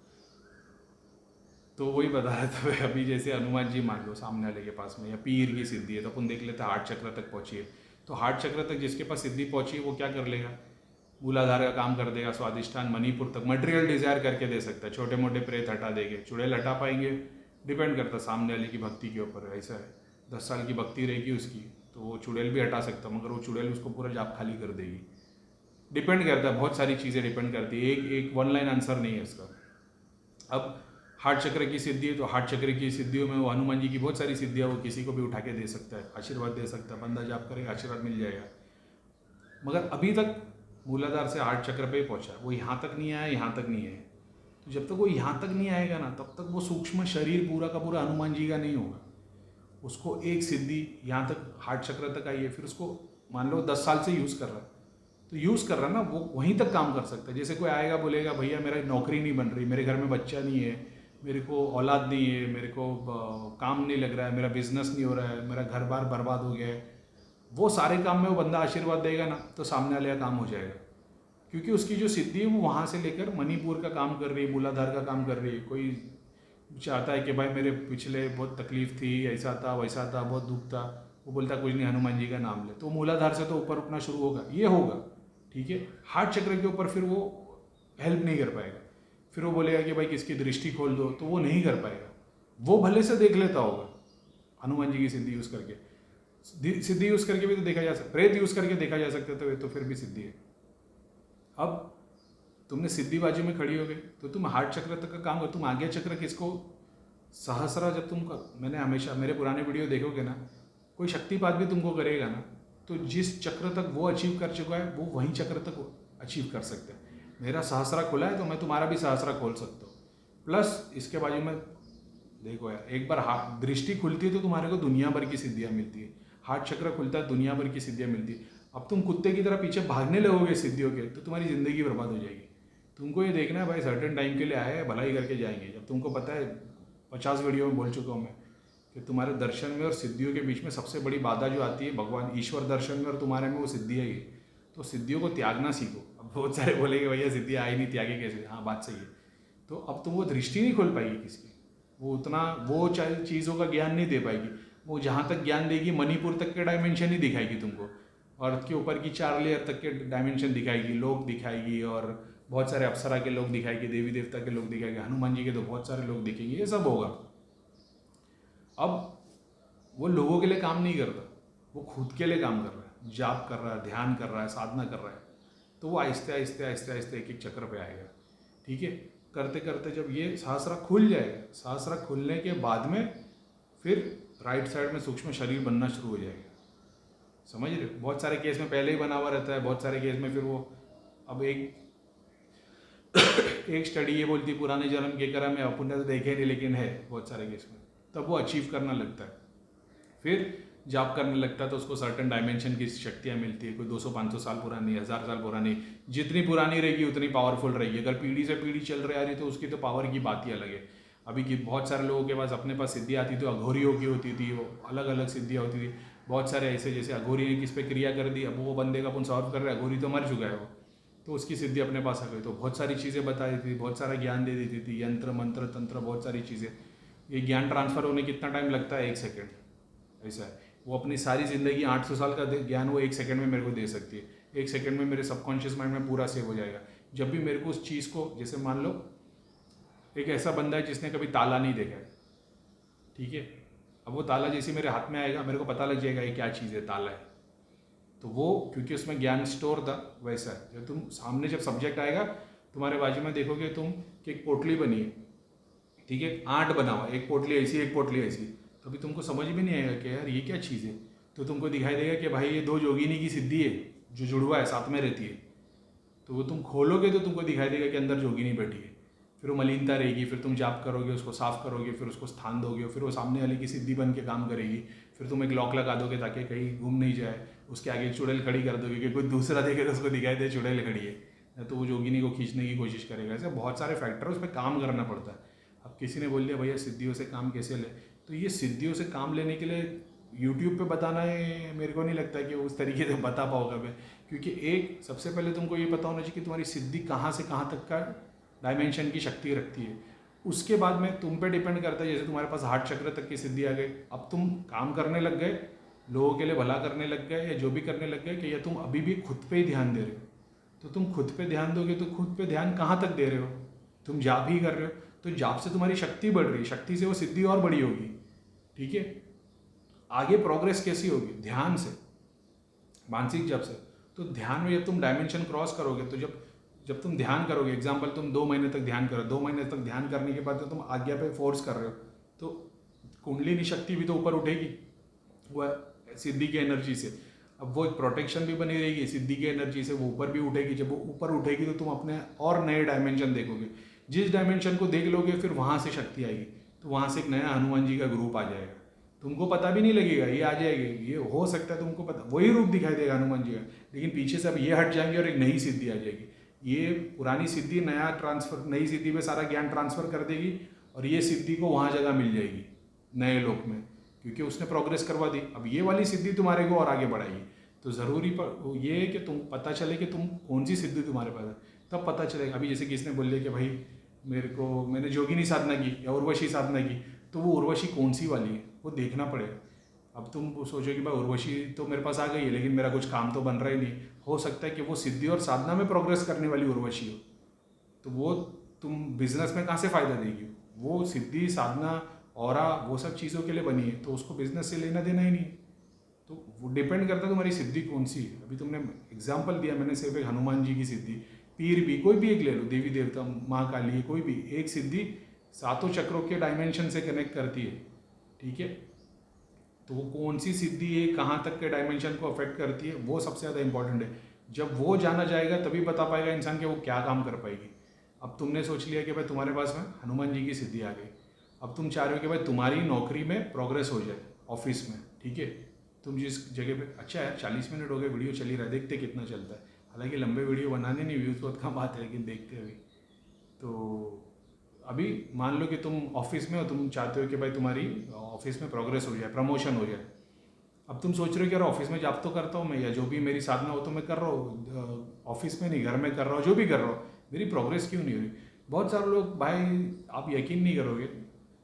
तो वही बता रहा था मैं अभी, जैसे हनुमान जी मान लो सामने वाले के पास में, या पीर की सिद्धि है, तो अपन देख लेते हैं हार्ट चक्र तक पहुँची है। तो हार्ट चक्र तक जिसके पास सिद्धि पहुँची है वो क्या कर लेगा, मूलाधार का काम कर देगा, स्वादिष्ठान मणिपुर तक मटेरियल डिजायर करके दे सकता है। छोटे मोटे प्रेत हटा देंगे, चुड़ैल हटा पाएंगे, डिपेंड करता है सामने वाले की भक्ति के ऊपर। ऐसा है 10 साल की भक्ति रहेगी उसकी तो वो चुड़ैल भी हटा सकता, मगर वो चुड़ैल उसको पूरा जाप खाली कर देगी। डिपेंड करता है, बहुत सारी चीज़ें डिपेंड करती है, एक एक वन लाइन आंसर नहीं है इसका। अब हार्ट चक्र की सिद्धि है तो हार्ट चक्र की सिद्धियों में वो हनुमान जी की बहुत सारी सिद्धियाँ वो किसी को भी उठा के दे सकता है, आशीर्वाद दे सकता है, बंदा जाप करेगा आशीर्वाद मिल जाएगा। मगर अभी तक मूलाधार से हार्ट चक्र पे ही पहुंचा, वो यहाँ तक नहीं आया, यहाँ तक नहीं आया। तो जब तक वो यहाँ तक नहीं आएगा ना, तब तक वो सूक्ष्म शरीर पूरा का पूरा हनुमान जी का नहीं होगा। उसको एक सिद्धि यहाँ तक हार्ट चक्र तक आई है, फिर उसको मान लो 10 साल से यूज़ कर रहा है, तो यूज़ कर रहा है ना, वो वहीं तक काम कर सकता है। जैसे कोई आएगा बोलेगा भैया मेरा नौकरी नहीं बन रही, मेरे घर में बच्चा नहीं है, मेरे को औलाद नहीं है, मेरे को काम नहीं लग रहा है, मेरा बिजनेस नहीं हो रहा है, मेरा घर बार बर्बाद हो गया है, वो सारे काम में वो बंदा आशीर्वाद देगा ना, तो सामने वाले का काम हो जाएगा। क्योंकि उसकी जो सिद्धि है वो वहाँ से लेकर मणिपुर का काम कर रही है, मूलाधार का काम कर रही है। कोई चाहता है कि भाई मेरे पिछले बहुत तकलीफ थी, ऐसा था वैसा था, बहुत दुख था, वो बोलता कुछ नहीं, हनुमान जी का नाम ले, तो मूलाधार से तो ऊपर उठना शुरू होगा, ये होगा, ठीक है। हार्ट चक्र के ऊपर फिर वो हेल्प नहीं कर पाएगा। फिर वो बोलेगा कि भाई किसकी दृष्टि खोल दो, तो वो नहीं कर पाएगा। वो भले से देख लेता होगा हनुमान जी की सिद्धि यूज़ करके, सिद्धि यूज़ करके भी तो देखा जा सकता, प्रेत यूज़ करके देखा जा सकता है, तो ये तो फिर भी सिद्धि है। अब तुमने सिद्धि बाजू में खड़ी हो गई, तो तुम हार्ट चक्र तक का काम कर, तुम आज्ञा चक्र किसको सहस्रा, जब तुम मैंने हमेशा मेरे पुराने वीडियो देखोगे ना, कोई शक्तिपात भी तुमको करेगा ना, तो जिस चक्र तक वो अचीव कर चुका है वो वही चक्र तक अचीव कर सकते हैं। मेरा सहस्रा खुला है तो मैं तुम्हारा भी सहस्रा खोल सकता हूँ। प्लस इसके बाजू में देखो यार, एक बार दृष्टि खुलती है तो तुम्हारे को दुनिया भर की सिद्धियाँ मिलती है। हार्ट चक्र खुलता है, दुनिया भर की सिद्धियाँ मिलती है। अब तुम कुत्ते की तरह पीछे भागने लगोगे सिद्धियों के, तो तुम्हारी ज़िंदगी बर्बाद हो जाएगी। तुमको ये देखना है भाई, सर्टेन टाइम के लिए आए हैं, भलाई करके जाएंगे। जब तुमको पता है, 50 वीडियो में बोल चुका हूँ मैं, कि तुम्हारे दर्शन में और सिद्धियों के बीच में सबसे बड़ी बाधा जो आती है, भगवान ईश्वर दर्शन में और तुम्हारे में, वो सिद्धि है। तो सिद्धियों को त्यागना सीखो। अब बहुत सारे बोलेंगे भैया सिद्धि आई नहीं, त्यागे कैसे? हाँ, बात सही है। तो अब तुम वो दृष्टि नहीं खोल पाएगी किसकी, वो उतना वो चीज़ों का ज्ञान नहीं दे पाएगी। वो जहाँ तक ज्ञान देगी, मणिपुर तक के डायमेंशन ही दिखाएगी तुमको, अर्थ के ऊपर की 4 लेयर तक के डायमेंशन दिखाएगी, लोग दिखाएगी, और बहुत सारे अप्सरा के लोग दिखाएगी, देवी देवता के लोग दिखाएंगे, हनुमान जी के तो बहुत सारे लोग दिखेंगे, ये सब होगा। अब वो लोगों के लिए काम नहीं करता, वो खुद के लिए काम कर रहा है, जाप कर रहा है, ध्यान कर रहा है, साधना कर रहा है। तो वो आहिस्ते आहिस्ते आहिस्ते आहिस्ते एक एक चक्र पे आएगा, ठीक है। करते करते जब ये सहस्रा खुल जाएगा, सहस्रा खुलने के बाद में फिर राइट साइड में सूक्ष्म शरीर बनना शुरू हो जाएगा। समझ रहे हो? बहुत सारे केस में पहले ही बना हुआ रहता है, बहुत सारे केस में फिर वो, अब एक एक स्टडी ये बोलती पुराने जन्म के करा में, अपन ने तो देखे नहीं लेकिन है बहुत सारे केस में, तब वो अचीव करना लगता है। फिर जाप करने लगता है तो उसको सर्टन डायमेंशन की शक्तियाँ मिलती है। कोई 200-500 साल पुरानी, 1000 साल पुरानी, जितनी पुरानी रहेगी उतनी पावरफुल रहेगी। अगर पीढ़ी से पीढ़ी चल रही आ रही तो उसकी तो पावर की बात ही अलग है। अभी की बहुत सारे लोगों के पास अपने पास सिद्धि आती तो अघोरियों की होती थी, वो अलग अलग सिद्धियाँ होती थी। बहुत सारे ऐसे, जैसे अघोरी ने किस पे क्रिया कर दी, अब वो बंदे का अपन सॉल्व कर रहे हैं, अघोरी तो मर चुका है वो, तो उसकी सिद्धि अपने पास आ गई। तो बहुत सारी चीज़ें बता देती थी, बहुत सारा ज्ञान दे देती थी, यंत्र मंत्र तंत्र, बहुत सारी चीज़ें। ये ज्ञान ट्रांसफ़र होने कितना टाइम लगता है? 1 सेकेंड। ऐसा है, वो अपनी सारी ज़िंदगी 800 साल का ज्ञान वो 1 सेकेंड में मेरे को दे सकती है। 1 सेकेंड में मेरे सबकॉन्शियस माइंड में पूरा सेव हो जाएगा। जब भी मेरे को उस चीज़ को, जैसे मान लो एक ऐसा बंदा है जिसने कभी ताला नहीं देखा है, ठीक है, अब वो ताला जैसे मेरे हाथ में आएगा, मेरे को पता लग जाएगा ये क्या चीज़ है, ताला है। तो वो क्योंकि उसमें ज्ञान स्टोर था, वैसा है। जब तुम सामने, जब सब्जेक्ट आएगा तुम्हारे बाजू में, देखोगे तुम कि एक पोटली बनी है, ठीक है, 8 बना हुआ, एक पोटली ऐसी, एक पोटली ऐसी, तो अभी तुमको समझ भी नहीं आएगा कि यार ये क्या चीज़ है। तो तुमको दिखाई देगा कि भाई ये 2 जोगिनी की सिद्धि है, जो जुड़वा है, साथ में रहती है। तो वो तुम खोलोगे तो तुमको दिखाई देगा कि अंदर जोगिनी बैठी है। फिर वो मलिनता रहेगी, फिर तुम जाप करोगे, उसको साफ करोगे, फिर उसको स्थान दोगे, फिर वो सामने वाले की सिद्धि बन के काम करेगी। फिर तुम एक लॉक लगा दोगे ताकि कहीं घूम नहीं जाए, उसके आगे एक चुड़ैल खड़ी कर दोगे कि कोई दूसरा देखे तो उसको दिखाई दे चुड़ैल खड़ी है, तो वो जोगिनी को खींचने की कोशिश करेगा। ऐसे बहुत सारे फैक्टर उस पर काम करना पड़ता है। अब किसी ने बोल दिया भैया सिद्धियों से काम कैसे ले, तो ये सिद्धियों से काम लेने के लिए यूट्यूब पे बताना है, मेरे को नहीं लगता कि उस तरीके से बता पाओगे मैं। क्योंकि एक सबसे पहले तुमको ये पता होना चाहिए कि तुम्हारी सिद्धि कहाँ से कहाँ तक का डायमेंशन की शक्ति रखती है। उसके बाद में तुम पे डिपेंड करता है। जैसे तुम्हारे पास हार्ट चक्र तक की सिद्धि आ गई, अब तुम काम करने लग गए, लोगों के लिए भला करने लग गए, या जो भी करने लग गए, कि या तुम अभी भी खुद पे ही ध्यान दे रहे हो। तो तुम खुद पे ध्यान दोगे तो खुद पे ध्यान कहाँ तक दे रहे हो? तुम जाप ही कर रहे हो, तो जाप से तुम्हारी शक्ति बढ़ रही है, शक्ति से वो सिद्धि और बड़ी होगी, ठीक है। आगे प्रोग्रेस कैसी होगी? ध्यान से, मानसिक जप से। तो ध्यान में जब तुम डायमेंशन क्रॉस करोगे, तो जब तुम ध्यान करोगे, एग्जाम्पल तुम 2 महीने तक ध्यान करो, 2 महीने तक ध्यान करने के बाद तो तुम आज्ञा पे फोर्स कर रहे हो, तो कुंडलिनी शक्ति भी तो ऊपर उठेगी वह सिद्धि की एनर्जी से। अब वो एक प्रोटेक्शन भी बनी रहेगी सिद्धि की एनर्जी से, वो ऊपर भी उठेगी। जब वो ऊपर उठेगी तो तुम अपने और नए डायमेंशन देखोगे। जिस डायमेंशन को देख लोगे फिर वहाँ से शक्ति आएगी, तो वहाँ से एक नया हनुमान जी का ग्रुप आ जाएगा। तुमको पता भी नहीं लगेगा, ये आ जाएगी, ये हो सकता है तुमको पता, वही रूप दिखाई देगा हनुमान जी का, लेकिन पीछे से अब ये हट जाएंगे और एक नई सिद्धि आ जाएगी। ये पुरानी सिद्धि नया ट्रांसफर, नई सिद्धि में सारा ज्ञान ट्रांसफर कर देगी, और ये सिद्धि को वहाँ जगह मिल जाएगी नए लोक में, क्योंकि उसने प्रोग्रेस करवा दी। अब ये वाली सिद्धि तुम्हारे को और आगे बढ़ाएगी। तो ज़रूरी पर ये है कि तुम पता चले कि तुम कौन सी सिद्धि तुम्हारे पास है, तब पता चलेगा। अभी जैसे किसने बोल लिया कि भाई मैंने जोगिनी साधना की या उर्वशी साधना की, तो वो उर्वशी कौन सी वाली है वो देखना पड़ेगा। अब तुम सोचो कि भाई उर्वशी तो मेरे पास आ गई है, लेकिन मेरा कुछ काम तो बन रहा ही नहीं। हो सकता है कि वो सिद्धि और साधना में प्रोग्रेस करने वाली उर्वशी हो, तो वो तुम बिजनेस में कहाँ से फ़ायदा देगी। वो सिद्धि साधना औरा वो सब चीज़ों के लिए बनी है, तो उसको बिजनेस से लेना देना ही नहीं। तो वो डिपेंड करता है तुम्हारी सिद्धि कौन सी है। अभी तुमने एग्जाम्पल दिया मैंने, सिर्फ एक हनुमान जी की सिद्धि, पीर भी कोई भी एक ले लो, देवी देवता माँ काली, कोई भी एक सिद्धि सातों चक्रों के डायमेंशन से कनेक्ट करती है, ठीक है। तो वो कौन सी सिद्धि है, कहाँ तक के डायमेंशन को अफेक्ट करती है, वो सबसे ज़्यादा इंपॉर्टेंट है। जब वो जाना जाएगा तभी बता पाएगा इंसान कि वो क्या काम कर पाएगी। अब तुमने सोच लिया कि भाई तुम्हारे पास में हनुमान जी की सिद्धि आ गई, अब तुम चाह रहे हो कि भाई तुम्हारी नौकरी में प्रोग्रेस हो जाए ऑफिस में, ठीक है। तुम जिस जगह पे, अच्छा है 40 मिनट हो गए, वीडियो चली रहा है, देखते कितना चलता है। हालांकि लंबे वीडियो बनाने नहीं, व्यूज़ बहुत कम आते हैं, लेकिन देखते अभी। तो अभी मान लो कि तुम ऑफिस में हो, तुम चाहते हो कि भाई तुम्हारी ऑफिस में प्रोग्रेस हो जाए, प्रमोशन हो जाए। अब तुम सोच रहे हो कि यार ऑफिस में जॉब तो करता हूँ मैं, या जो भी मेरी साधना हो तो मैं कर रहा हूँ, ऑफिस में नहीं घर में कर रहा हूँ, जो भी कर रहा हूँ, मेरी प्रोग्रेस क्यों नहीं हो रही। बहुत सारे लोग, भाई आप यकीन नहीं करोगे,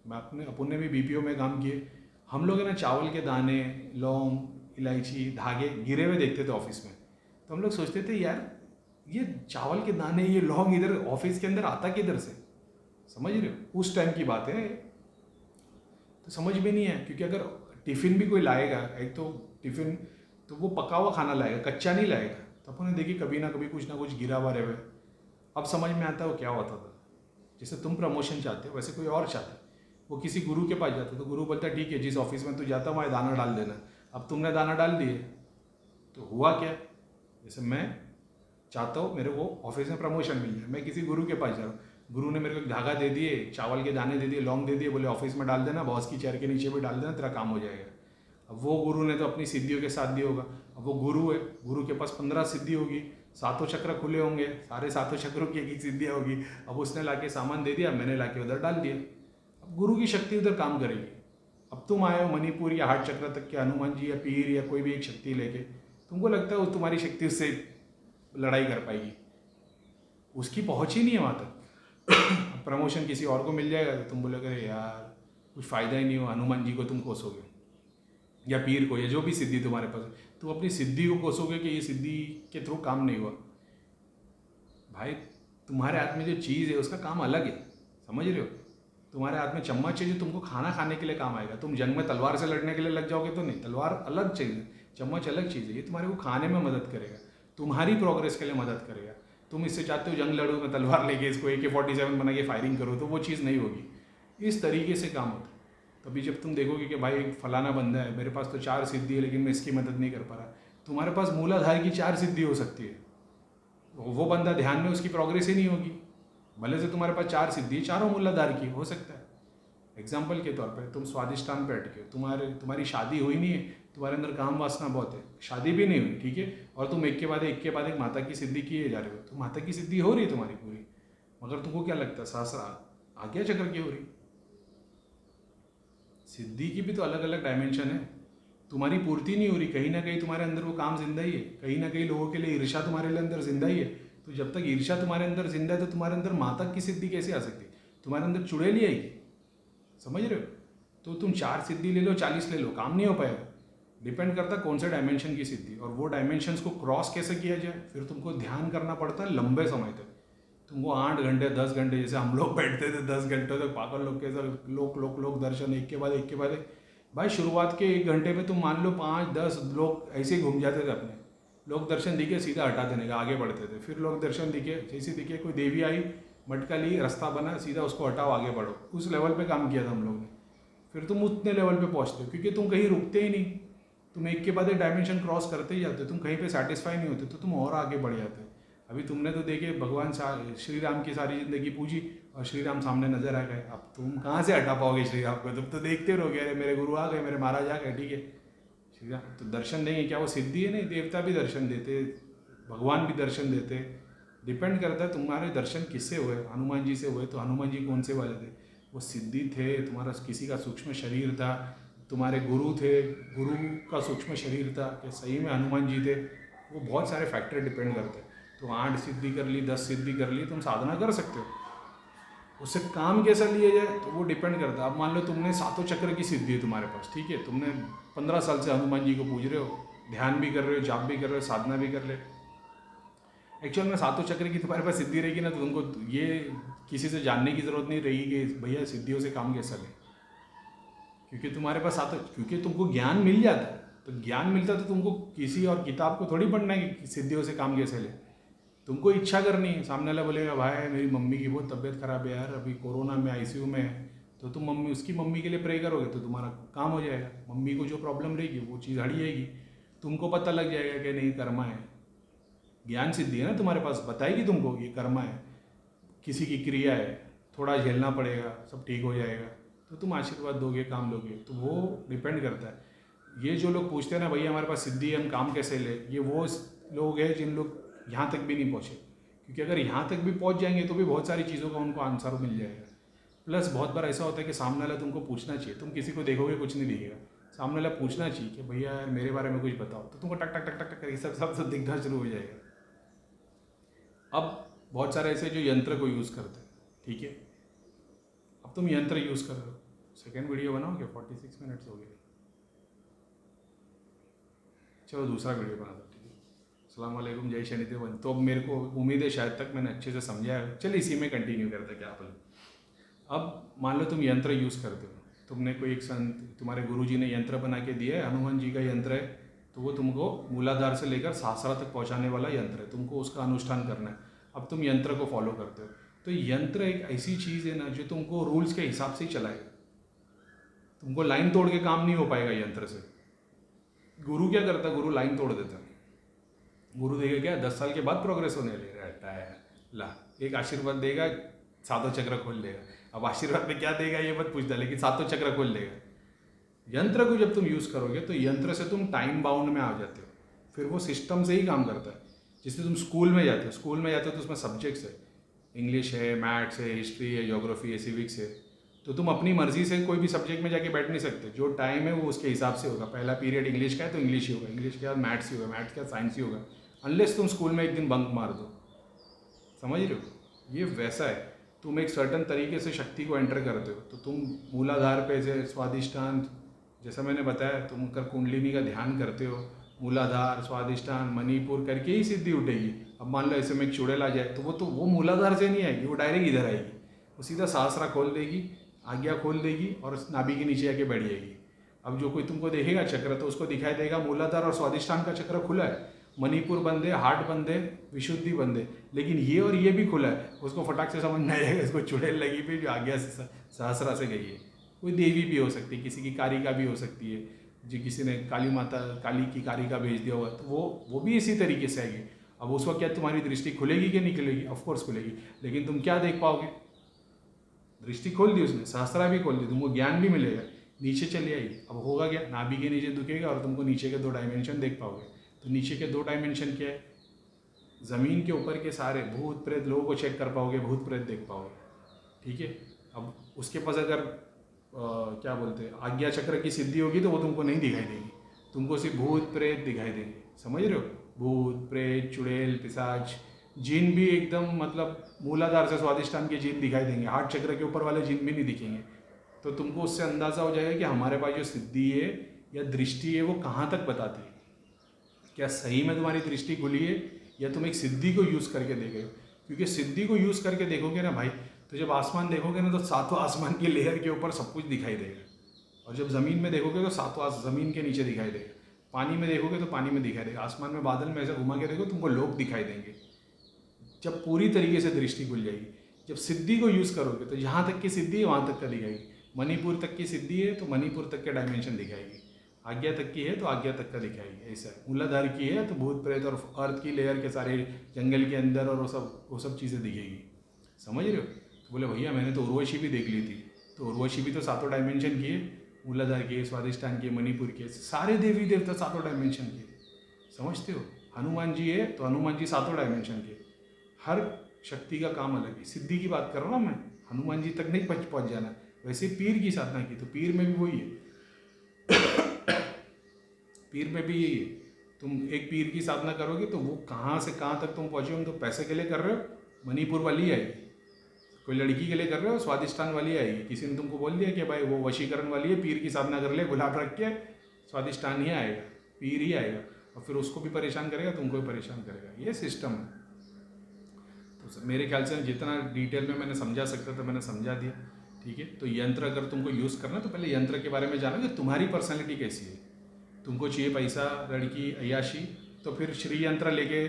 मैं अपन ने भी बीपीओ में काम किए, हम लोग है ना चावल के दाने, लौंग, इलायची, धागे गिरे हुए देखते थे ऑफिस में। तो हम लोग सोचते थे यार ये चावल के दाने, ये लौंग इधर ऑफिस के अंदर आता किधर से, समझ रहे हो। उस टाइम की बात है, तो समझ में नहीं है। क्योंकि अगर टिफ़िन भी कोई लाएगा, एक तो टिफ़िन तो वो पका हुआ खाना लाएगा, कच्चा नहीं लाएगा। तो अपन ने देखी कभी ना कभी कुछ ना कुछ गिरा हुआ रहे। अब समझ में आता है वो क्या होता था। जैसे तुम प्रमोशन चाहते हो वैसे कोई और चाहता है, वो किसी गुरु के पास जाता है, तो गुरु बोलता है ठीक है जिस ऑफिस में तू जाता वहाँ दाना डाल देना। अब तुमने दाना डाल दिए तो हुआ क्या, जैसे मैं चाहता हूँ मेरे को ऑफिस में प्रमोशन मिल जाए, मैं किसी गुरु के पास जा रहा हूँ, गुरु ने मेरे को धागा दे दिए, चावल के दाने दे दिए, लौंग दे दिए, बोले ऑफिस में डाल देना, बॉस की चेयर के नीचे भी डाल देना, तेरा काम हो जाएगा। अब वो गुरु ने तो अपनी सिद्धियों के साथ दिया होगा। अब वो गुरु है, गुरु के पास 15 सिद्धि होगी, सातों चक्र खुले होंगे, सारे सातों चक्रों की एक सिद्धियाँ होगी। अब उसने लाके सामान दे दिया, मैंने लाके उधर डाल दिया, अब गुरु की शक्ति उधर काम करेगी। अब तुम आए हो मणिपुर या हार्ट चक्र तक के हनुमान जी या पीर या कोई भी एक शक्ति लेके, तुमको लगता है वो तुम्हारी शक्ति उससे लड़ाई कर पाएगी, उसकी पहुंच ही नहीं है वहाँ तक। प्रमोशन किसी और को मिल जाएगा तो तुम बोलोगे अरे यार कुछ फ़ायदा ही नहीं हो, हनुमान जी को तुम कोसोगे या पीर को, या जो भी सिद्धि तुम्हारे पास है, तुम अपनी सिद्धि को कोसोगे कि ये सिद्धि के थ्रू काम नहीं हुआ। भाई तुम्हारे हाथ में जो चीज़ है उसका काम अलग है, समझ रहे हो। तुम्हारे हाथ में चम्मच है जो तुमको खाना खाने के लिए काम आएगा। तुम जंग में तलवार से लड़ने के लिए लग जाओगे तो नहीं, तलवार अलग चीज़ है, चम्मच अलग चीज़ है। ये तुम्हारे को खाने में मदद करेगा, तुम्हारी प्रोग्रेस के लिए मदद करेगा। तुम इससे चाहते हो जंग लड़ो, मैं तलवार लेके इसको AK-47 बना के फायरिंग करो, तो वो चीज़ नहीं होगी। इस तरीके से काम होता है। तभी जब तुम देखोगे कि भाई फलाना बंदा है, मेरे पास तो 4 सिद्धि है लेकिन मैं इसकी मदद नहीं कर पा रहा, तुम्हारे पास मूलाधार की 4 सिद्धि हो सकती है, वो बंदा ध्यान में उसकी प्रोग्रेस ही नहीं होगी। भले से तुम्हारे पास 4 सिद्धि, चारों मूलाधार की हो सकता है। एग्जाम्पल के तौर पे तुम स्वादिष्टान पे अटके, तुम्हारी शादी हुई नहीं है, तुम्हारे अंदर काम वासना बहुत है, शादी भी नहीं हुई, ठीक है, और तुम एक के बाद एक माता की सिद्धि किए जा रहे हो, तो माता की सिद्धि हो रही है तुम्हारी पूरी, मगर तुमको क्या लगता है सहस्त्र आज्ञा चक्र की हो रही। सिद्धि की भी तो अलग अलग डायमेंशन है, तुम्हारी पूर्ति नहीं हो रही, कहीं ना कहीं तुम्हारे अंदर वो काम जिंदा ही है। कहीं ना कहीं लोगों के लिए ईर्ष्या तुम्हारे अंदर जिंदा ही है, तो जब तक ईर्ष्या तुम्हारे अंदर जिंदा है तो तुम्हारे अंदर माता की सिद्धि कैसे आ सकती है, तुम्हारे अंदर चुड़ैल आएगी, समझ रहे हो। तो तुम 4 सिद्धि ले लो, 40 ले लो, काम नहीं हो पाएगा। डिपेंड करता कौन से डायमेंशन की सिद्धि, और वो डायमेंशंस को क्रॉस कैसे किया जाए। फिर तुमको ध्यान करना पड़ता है लंबे समय तक, तुमको 8 घंटे 10 घंटे, जैसे हम लोग बैठते थे 10 घंटे तक पागल लोग के साथ, लोक दर्शन एक के बाद एक। भाई शुरुआत के 1 घंटे में तुम मान लो 5-10 लोग ऐसे ही घूम जाते थे अपने, लोक दर्शन दिखे सीधा हटा देने का, आगे बढ़ते थे। फिर लोक दर्शन दिखे, जैसे दिखे कोई देवी आई, मटका ली, रास्ता बना, सीधा उसको हटाओ आगे बढ़ो। उस लेवल पे काम किया था हम लोग ने। फिर तुम उतने लेवल पे पहुँचते हो क्योंकि तुम कहीं रुकते ही नहीं, तुम एक के बाद एक डायमेंशन क्रॉस करते ही जाते हो, तुम कहीं पे सेटिस्फाई नहीं होते तो तुम और आगे बढ़ जाते हो। अभी तुमने तो देखे भगवान श्री राम की सारी ज़िंदगी पूजी और श्री राम सामने नजर आ गए, अब तुम कहाँ से हटा पाओगे श्री राम को? तुम तो देखते रहोगे, अरे मेरे गुरु आ गए, मेरे महाराज आ गए, ठीक है। श्री राम तो दर्शन देंगे, क्या वो सिद्धि है? नहीं, देवता भी दर्शन देते, भगवान भी दर्शन देते, डिपेंड करता है तुम्हारे दर्शन किससे हुए। हनुमान जी से हुए तो हनुमान जी कौन से वाले थे? वो सिद्धि थे, तुम्हारा किसी का सूक्ष्म शरीर था, तुम्हारे गुरु थे, गुरु का सूक्ष्म शरीर था, कि सही में हनुमान जी थे? वो बहुत सारे फैक्टर डिपेंड करते हैं। तो 8 सिद्धि कर ली, 10 सिद्धि कर ली, तुम साधना कर सकते हो, उससे काम कैसा लिया जाए तो वो डिपेंड करता है। अब मान लो तुमने सातों चक्र की सिद्धि है तुम्हारे पास, ठीक है, तुमने 15 साल से हनुमान जी को पूज रहे हो, ध्यान भी कर रहे हो, जाप भी कर रहे हो, साधना भी कर रहे हो। एक्चुअल में सातों चक्र की तुम्हारे पास सिद्धि रहेगी ना, तो तुमको ये किसी से जानने की ज़रूरत नहीं रहेगी कि भैया सिद्धियों से काम कैसा ले, क्योंकि तुम्हारे पास सातों, क्योंकि तुमको ज्ञान मिल जाता है। तो ज्ञान मिलता तो तुमको किसी और किताब को थोड़ी पढ़ना है कि सिद्धियों से काम कैसे ले। तुमको इच्छा करनी है, सामने वाला बोलेगा भाई मेरी मम्मी की बहुत तबीयत खराब है यार, अभी कोरोना में आईसीयू में है, तो तुम उसकी मम्मी के लिए प्रे करोगे तो तुम्हारा काम हो जाएगा। मम्मी को जो प्रॉब्लम रहेगी वो चीज़ हट जाएगी, तुमको पता लग जाएगा कि नहीं कर्मा है। ज्ञान सिद्धि है ना तुम्हारे पास, बताएगी तुमको ये कर्मा है, किसी की क्रिया है, थोड़ा झेलना पड़ेगा, सब ठीक हो जाएगा, तो तुम आशीर्वाद दोगे, काम लोगे। तो वो डिपेंड करता है। ये जो लोग पूछते हैं ना भैया हमारे पास सिद्धि है, हम काम कैसे ले, ये वो लोग हैं जिन लोग यहाँ तक भी नहीं पहुँचे, क्योंकि अगर यहाँ तक भी पहुँच जाएंगे तो भी बहुत सारी चीज़ों का उनको आंसर मिल जाएगा। प्लस बहुत बार ऐसा होता है कि सामने वाला तुमको पूछना चाहिए, तुम किसी को देखोगे कुछ नहीं दिखेगा, सामने वाला पूछना चाहिए कि भैया यार मेरे बारे में कुछ बताओ, तो तुमको टक टक टक टक टक करके सब दिखना शुरू हो जाएगा। अब बहुत सारे ऐसे जो यंत्र को यूज़ करते हैं, ठीक है, अब तुम यंत्र यूज़ कर रहे हो, सेकेंड वीडियो बनाओगे, 46 मिनट्स हो गए, चलो दूसरा वीडियो बना दो, ठीक है। अस्सलाम वालेकुम, जय शनिदेव। तो अब मेरे को उम्मीद है शायद तक मैंने अच्छे से समझाया है, चलिए इसी में कंटिन्यू करते क्या बोले। अब मान लो तुम यंत्र यूज़ करते हो, तुमने कोई एक संत, तुम्हारे गुरुजी ने यंत्र बना के दिया है, हनुमान जी का यंत्र है, तो वो तुमको मूलाधार से लेकर सहस्रा तक पहुंचाने वाला यंत्र है, तुमको उसका अनुष्ठान करना है। अब तुम यंत्र को फॉलो करते हो, तो यंत्र एक ऐसी चीज़ है ना जो तुमको रूल्स के हिसाब से ही चलाएगा, तुमको लाइन तोड़ के काम नहीं हो पाएगा यंत्र से। गुरु क्या करता है? गुरु लाइन तोड़ देता है। गुरु देगा क्या, 10 साल के बाद प्रोग्रेस होने लगता है, ला एक आशीर्वाद देगा, सातों चक्र खोल देगा। अब आशीर्वाद में क्या देगा ये मत पूछता, लेकिन सातों चक्र खोल देगा। यंत्र को जब तुम यूज़ करोगे तो यंत्र से तुम टाइम बाउंड में आ जाते हो, फिर वो सिस्टम से ही काम करता है। जिससे तुम स्कूल में जाते हो, तो उसमें सब्जेक्ट्स है, इंग्लिश है, मैथ्स है, हिस्ट्री है, ज्योग्राफी है, सिविक्स है, तो तुम अपनी मर्जी से कोई भी सब्जेक्ट में जाके बैठ नहीं सकते। जो टाइम है वो उसके हिसाब से होगा। पहला पीरियड इंग्लिश का है तो इंग्लिश ही होगा, इंग्लिश के बाद मैथ्स ही होगा, मैथ्स के बाद साइंस ही होगा, अनलेस तुम स्कूल में एक दिन बंक मार दो। समझ रहे हो? ये वैसा है, तुम एक सर्टन तरीके से शक्ति को एंटर करते हो, तो तुम मूलाधार पे से स्वादिष्टान, जैसा मैंने बताया, तुम कर कुंडलिनी का ध्यान करते हो, मूलाधार, स्वादिष्टान, मणिपुर करके ही सिद्धि उठेगी। अब मान लो ऐसे में एक चुड़ैल आ जाए तो वो मूलाधार से नहीं आएगी, वो डायरेक्ट इधर आएगी, वो सीधा सहस्रा खोल देगी, आज्ञा खोल देगी और नाभि के नीचे आके बैठ जाएगी। अब जो कोई तुमको देखेगा चक्र तो उसको दिखाई देगा मूलाधार और स्वादिष्टान का चक्र खुला है, मणिपुर बंद है, हार्ट बंद है, विशुद्धि बंद है, लेकिन ये और ये भी खुला है। उसको फटाक से समझ में आ जाएगा इसको चुड़ैल लगी भी जो आज्ञा से सहस्रा से गई है। कोई देवी भी हो सकती है, किसी की कारिका भी हो सकती है, जो किसी ने काली माता, काली की कारिका भेज दिया होगा, तो वो भी इसी तरीके से आएगी। अब उस वक्त क्या तुम्हारी दृष्टि खुलेगी कि नहीं खुलेगी? ऑफकोर्स खुलेगी, लेकिन तुम क्या देख पाओगे? दृष्टि खोल दी उसने, सहस्रा भी खोल दी, तुमको ज्ञान भी मिलेगा, नीचे चली आएगी। अब होगा क्या, नाभि के नीचे दुखेगा और तुमको नीचे के 2 डायमेंशन देख पाओगे। तो नीचे के 2 डायमेंशन क्या है? ज़मीन के ऊपर के सारे भूत प्रेत लोगों को चेक कर पाओगे, भूत प्रेत देख पाओगे, ठीक है। अब उसके पास अगर क्या बोलते हैं, आज्ञा चक्र की सिद्धि होगी तो वो तुमको नहीं दिखाई देगी, तुमको सिर्फ भूत प्रेत दिखाई देंगे। समझ रहे हो? भूत प्रेत, चुड़ैल, पिशाच, जिन भी एकदम मतलब मूलाधार से स्वादिष्टान के जिन दिखाई देंगे, हार्ट चक्र के ऊपर वाले जिन भी नहीं दिखेंगे। तो तुमको उससे अंदाज़ा हो जाएगा कि हमारे पास जो सिद्धि है या दृष्टि है वो कहाँ तक बताती है। क्या सही में तुम्हारी दृष्टि खुली है या तुम एक सिद्धि को यूज़ करके देख रहे हो? क्योंकि सिद्धि को यूज़ करके देखोगे ना भाई, तो जब आसमान देखोगे ना तो 7वां आसमान की लेयर के ऊपर सब कुछ दिखाई देगा, और जब ज़मीन में देखोगे तो 7वां ज़मीन के नीचे दिखाई देगा, पानी में देखोगे तो पानी में दिखाई देगा, आसमान में बादल में ऐसा घुमा के देखो तुमको लोग दिखाई देंगे। जब पूरी तरीके से दृष्टि खुल जाएगी, जब सिद्धि को यूज़ करोगे तो जहाँ तक की सिद्धि है वहाँ तक का दिखाएगी। मणिपुर तक की सिद्धि है तो मणिपुर तक के डायमेंशन दिखाएगी, आज्ञा तक की है तो आज्ञा तक का दिखाएगी, ऐसा है। मूलाधार की है तो भूत प्रेत और अर्थ की लेयर के सारे जंगल के अंदर और वो सब चीज़ें दिखेगी। समझ रहे हो? तो बोले भैया मैंने तो उर्वशी भी देख ली थी। तो उर्वशी भी तो सातों डायमेंशन की है, मूलाधार की है, स्वादिष्ठान की है, मणिपुर की है, सारे देवी देवता सातों डायमेंशन के। समझते हो? हनुमान जी है तो हनुमान जी सातों डायमेंशन के। हर शक्ति का काम अलग है। सिद्धि की बात कर रहा हूँ ना मैं, हनुमान जी तक नहीं पहुँच जाना। वैसे पीर की साधना की तो पीर में भी वही है। पीर में भी यही है। तुम एक पीर की साधना करोगे तो वो कहाँ से कहाँ तक तुम पहुँचे हो। तो पैसे के लिए कर रहे हो, मणिपुर वाली आएगी। कोई लड़की के लिए कर रहे हो, स्वादिष्ठान वाली आएगी। किसी ने तुमको बोल दिया कि भाई वो वशीकरण वाली है, पीर की साधना कर ले, गुलाब रख के, स्वादिष्ठान ही आएगा, पीर ही आएगा। और फिर उसको भी परेशान करेगा, तुमको भी परेशान करेगा। ये सिस्टम है। तो मेरे ख्याल से जितना डिटेल में मैंने समझा सकता था मैंने समझा दिया। ठीक है? तो यंत्र अगर तुमको यूज़ करना तो पहले यंत्र के बारे में जानो कि तुम्हारी पर्सनैलिटी कैसी है। तुमको चाहिए पैसा, लड़की, अय्याशी, तो फिर श्री यंत्र लेके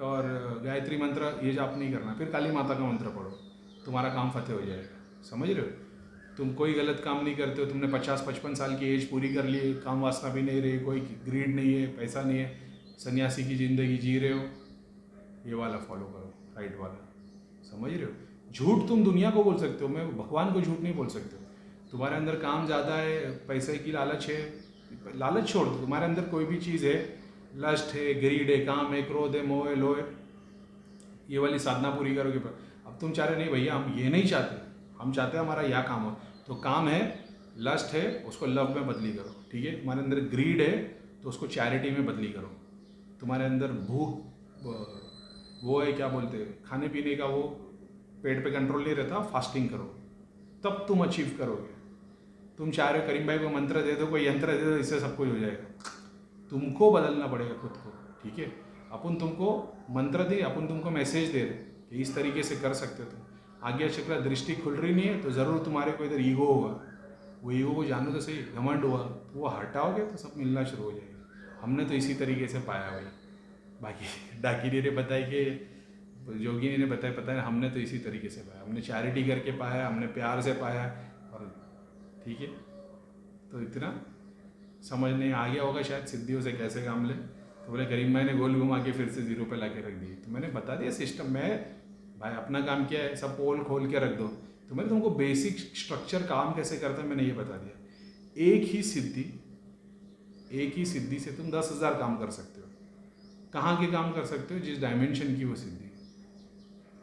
और गायत्री मंत्र ये जाप नहीं करना। फिर काली माता का मंत्र पढ़ो, तुम्हारा काम फतेह हो जाएगा। समझ रहे हो? तुम कोई गलत काम नहीं करते हो, तुमने 50-55 साल की एज पूरी कर ली, काम वासना भी नहीं रही, कोई ग्रीड नहीं है, पैसा नहीं है, सन्यासी की ज़िंदगी जी रहे हो, ये वाला फॉलो करो, राइट वाला। समझ रहे हो? झूठ तुम दुनिया को बोल सकते हो, मैं भगवान को झूठ नहीं बोल सकते हो। तुम्हारे अंदर काम ज़्यादा है, पैसे की लालच है, लालच छोड़ दो। तुम्हारे अंदर कोई भी चीज़ है, लस्ट है, ग्रीड है, काम है, क्रोध है, मोह है, लोह है, ये वाली साधना पूरी करोगे। अब तुम चाह रहे नहीं भैया हम ये नहीं चाहते, हम चाहते हैं हमारा यह काम हो, तो काम है, लस्ट है, उसको लव में बदली करो। ठीक है? तुम्हारे अंदर ग्रीड है तो उसको चैरिटी में बदली करो। तुम्हारे अंदर भूख वो है, क्या बोलते हैं, खाने पीने का वो पेट पे कंट्रोल नहीं रहता, फास्टिंग करो, तब तुम अचीव करोगे। तुम चाह रहे हो करीम भाई को मंत्र दे दो, कोई यंत्र दे दो, इससे सब कुछ हो जाएगा। तुमको बदलना पड़ेगा खुद को। ठीक है? अपन तुमको मंत्र दे, अपन तुमको मैसेज दे रहे कि इस तरीके से कर सकते हो तुम। आज्ञा चक्र दृष्टि खुल रही नहीं है तो ज़रूर तुम्हारे को इधर ईगो होगा। वो ईगो को जानो तो सही, घमंड हुआ तो वो हटाओगे तो सब मिलना शुरू हो जाएगा। हमने तो इसी तरीके से पाया भाई। बाकी डाकिनी ने बताया कि जोगिनी ने बताया, पता है, हमने तो इसी तरीके से पाया। हमने चैरिटी करके पाया, हमने प्यार से पाया। और ठीक है, तो इतना समझ नहीं आ गया होगा शायद सिद्धियों से कैसे काम ले। तो बोले करीम भाई ने गोल घुमा के फिर से 0 पे ला के रख दिए। तो मैंने बता दिया सिस्टम में भाई, अपना काम क्या है, सब पोल खोल के रख दो। तो मैंने तुमको बेसिक स्ट्रक्चर काम कैसे करता है मैंने ये बता दिया। एक ही सिद्धि से तुम 10,000 काम कर सकते हो। कहाँ के काम कर सकते हो? जिस डायमेंशन की वो सिद्धि।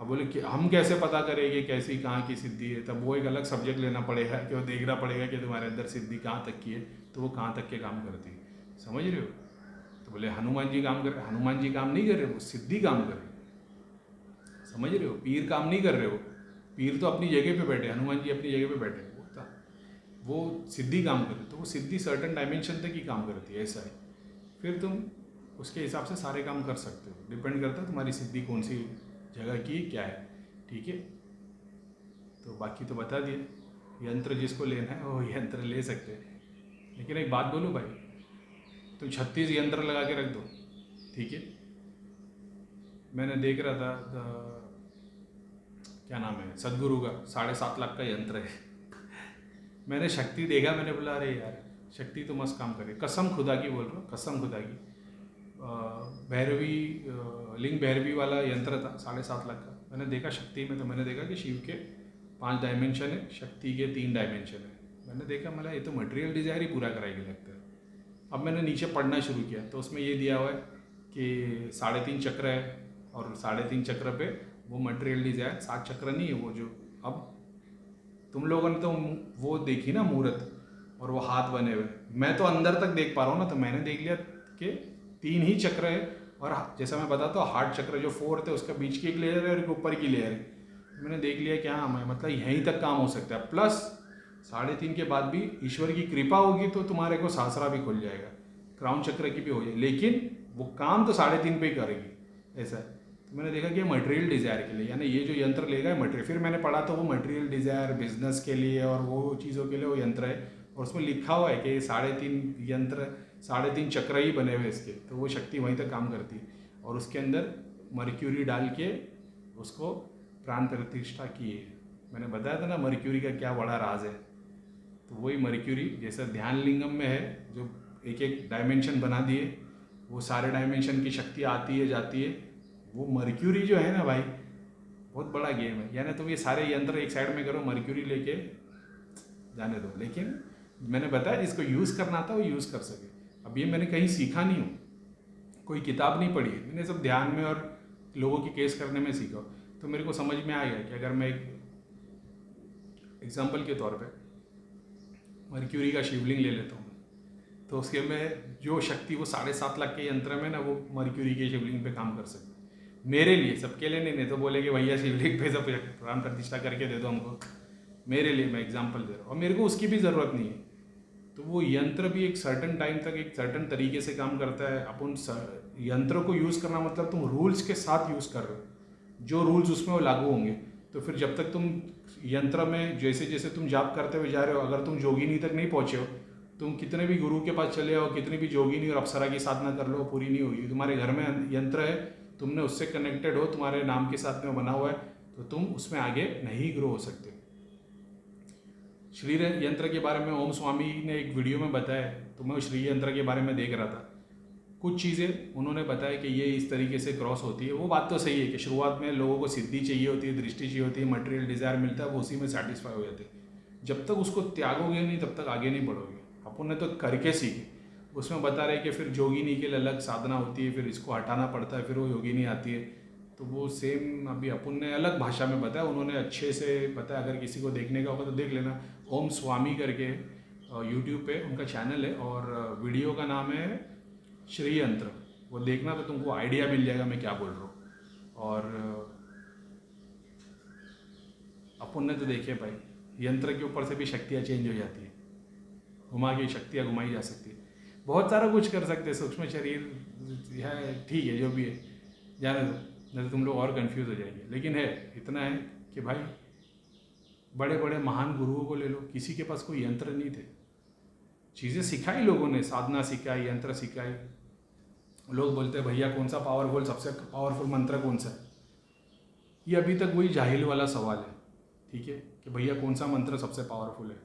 अब बोले कि हम कैसे पता करेंगे कैसी कहाँ की सिद्धि है? तब वो एक अलग सब्जेक्ट लेना पड़ेगा कि वो देखना पड़ेगा कि तुम्हारे अंदर सिद्धि कहाँ तक की है, तो वो कहाँ तक के काम करती है। समझ रहे हो? तो बोले हनुमान जी काम कर रहे, हनुमान जी काम नहीं कर रहे, वो सिद्धि काम कर रहे। समझ रहे हो? पीर काम नहीं कर रहे हो, पीर तो अपनी जगह पे बैठे, हनुमान जी अपनी जगह पे बैठे, वो सिद्धि काम कर रहे। तो वो सिद्धि सर्टन डायमेंशन तक ही काम करती है, ऐसा है। फिर तुम उसके हिसाब से सारे काम कर सकते हो। डिपेंड करता है तुम्हारी सिद्धि कौन सी जगह की क्या है। ठीक है? तो बाकी तो बता दिए। यंत्र जिसको लेना है वो यंत्र ले सकते हैं। लेकिन एक बात बोलूँ भाई, तो 36 यंत्र लगा के रख दो। ठीक है? मैंने देख रहा था क्या नाम है सदगुरु का 7.5 लाख का यंत्र है। मैंने शक्ति देखा, मैंने बोला अरे यार शक्ति तो मस्त काम करे। कसम खुदा की बोल रहा हूँ, कसम खुदा की। भैरवी लिंग भैरवी वाला यंत्र था 7.5 लाख का। मैंने देखा शक्ति में, तो मैंने देखा कि शिव के 5 डायमेंशन है, शक्ति के 3 डायमेंशन है। मैंने देखा, मतलब ये तो मटेरियल डिज़ायर ही पूरा कराएगी लगता है। अब मैंने नीचे पढ़ना शुरू किया तो उसमें ये दिया हुआ है कि 3.5 चक्र है, और 3.5 चक्र पे वो मटेरियल डिज़ायर 7 चक्र नहीं है वो जो। अब तुम लोगों ने तो वो देखी ना मूर्त, और वो हाथ बने हुए, मैं तो अंदर तक देख पा रहा हूँ ना। तो मैंने देख लिया कि 3 ही चक्र है, और जैसा मैं बताता हूँ हार्ट चक्र जो 4th है उसका बीच की एक लेयर है और एक ऊपर की लेयर है। मैंने देख लिया क्या मैं, मतलब यहीं तक काम हो सकता है। प्लस 3.5 के बाद भी ईश्वर की कृपा होगी तो तुम्हारे को सासरा भी खुल जाएगा, क्राउन चक्र की भी हो जाए, लेकिन वो काम तो 3.5 पे ही करेगी, ऐसा है। तो मैंने देखा कि मटेरियल डिज़ायर के लिए, यानी ये जो यंत्र लेगा है मटेरियल। फिर मैंने पढ़ा तो वो मटेरियल डिज़ायर बिजनेस के लिए और वो चीज़ों के लिए वो यंत्र है, और उसमें लिखा हुआ है कि 3.5 यंत्र, 3.5 चक्र ही बने हुए इसके, तो वो शक्ति वहीं तक काम करती है। और उसके अंदर मर्क्यूरी डाल के उसको प्राण प्रतिष्ठा की है। मैंने बताया था ना मर्क्यूरी का क्या बड़ा राज है। तो वही मर्क्यूरी जैसा ध्यान लिंगम में है, जो एक एक डायमेंशन बना दिए, वो सारे डायमेंशन की शक्ति आती है जाती है। वो मर्क्यूरी जो है ना भाई, बहुत बड़ा गेम है। यानी तुम ये सारे यंत्र एक साइड में करो, मर्क्यूरी लेके जाने दो। लेकिन मैंने बताया जिसको यूज़ करना था वो यूज़ कर सके। अब ये मैंने कहीं सीखा नहीं हूँ, कोई किताब नहीं पढ़ी है, मैंने सब ध्यान में और लोगों की केस करने में सीखा। तो मेरे को समझ में आ गया कि अगर मैं एक एग्जाम्पल के तौर पे मर्क्यूरी का शिवलिंग ले लेता हूँ, तो उसके में जो शक्ति वो 7.5 लाख के यंत्र में ना, वो मर्क्यूरी के शिवलिंग पे काम कर सकती है। मेरे लिए, सबके लिए नहीं तो बोले कि भैया शिवलिंग पे सब प्राण प्रतिष्ठा करके दे दो हमको। मेरे लिए मैं एग्जाम्पल दे रहा हूँ, और मेरे को उसकी भी ज़रूरत नहीं है। तो वो यंत्र भी एक सर्टन टाइम तक एक सर्टन तरीके से काम करता है। अपन यंत्र को यूज़ करना मतलब तुम रूल्स के साथ यूज़ कर रहे हो, जो रूल्स उसमें वो लागू होंगे। तो फिर जब तक तुम यंत्र में जैसे जैसे तुम जाप करते हुए जा रहे हो, अगर तुम जोगिनी तक नहीं पहुँचे हो, तुम कितने भी गुरु के पास चले आओ, कितनी भी जोगिनी और अप्सरा की साधना कर लो, पूरी नहीं होगी। तुम्हारे घर में यंत्र है, तुमने उससे कनेक्टेड हो, तुम्हारे नाम के साथ में बना हुआ है, तो तुम उसमें आगे नहीं ग्रो हो सकते। श्री यंत्र के बारे में ओम स्वामी ने एक वीडियो में बताया, तो मैं श्री यंत्र के बारे में देख रहा था। कुछ चीज़ें उन्होंने बताया कि ये इस तरीके से क्रॉस होती है। वो बात तो सही है कि शुरुआत में लोगों को सिद्धि चाहिए होती है, दृष्टि चाहिए होती है, मटेरियल डिज़ायर मिलता है, वो उसी में सेटिस्फाई हो जाते हैं। जब तक उसको त्यागोगे नहीं तब तक आगे नहीं बढ़ोगे। अपन ने तो करके सीखे। उसमें बता रहे कि फिर जोगिनी के लिए अलग साधना होती है, फिर इसको हटाना पड़ता है, फिर वो योगिनी आती है। तो वो सेम अभी अपन ने अलग भाषा में बताया, उन्होंने अच्छे से बताया। अगर किसी को देखने का होगा तो देख लेना, ओम स्वामी करके यूट्यूब पे उनका चैनल है, और वीडियो का नाम है श्री यंत्र। वो देखना तो तुमको आइडिया मिल जाएगा मैं क्या बोल रहा हूँ। और अपन ने तो देखे भाई, यंत्र के ऊपर से भी शक्तियाँ चेंज हो जाती है, घुमा की शक्तियाँ घुमाई जा सकती है, बहुत सारा कुछ कर सकते हैं। सूक्ष्म शरीर है, ठीक है, जो भी है जाने दो, नहीं तो तुम लोग और कंफ्यूज हो जाएंगे। लेकिन है इतना है कि भाई बड़े बड़े महान गुरुओं को ले लो, किसी के पास कोई यंत्र नहीं थे। चीज़ें सिखाई लोगों ने, साधना सिखाई, यंत्र सिखाई। लोग बोलते हैं भैया कौन सा पावरफुल, सबसे पावरफुल मंत्र कौन सा है? ये अभी तक वही जाहिल वाला सवाल है, ठीक है, कि भैया कौन सा मंत्र सबसे पावरफुल है।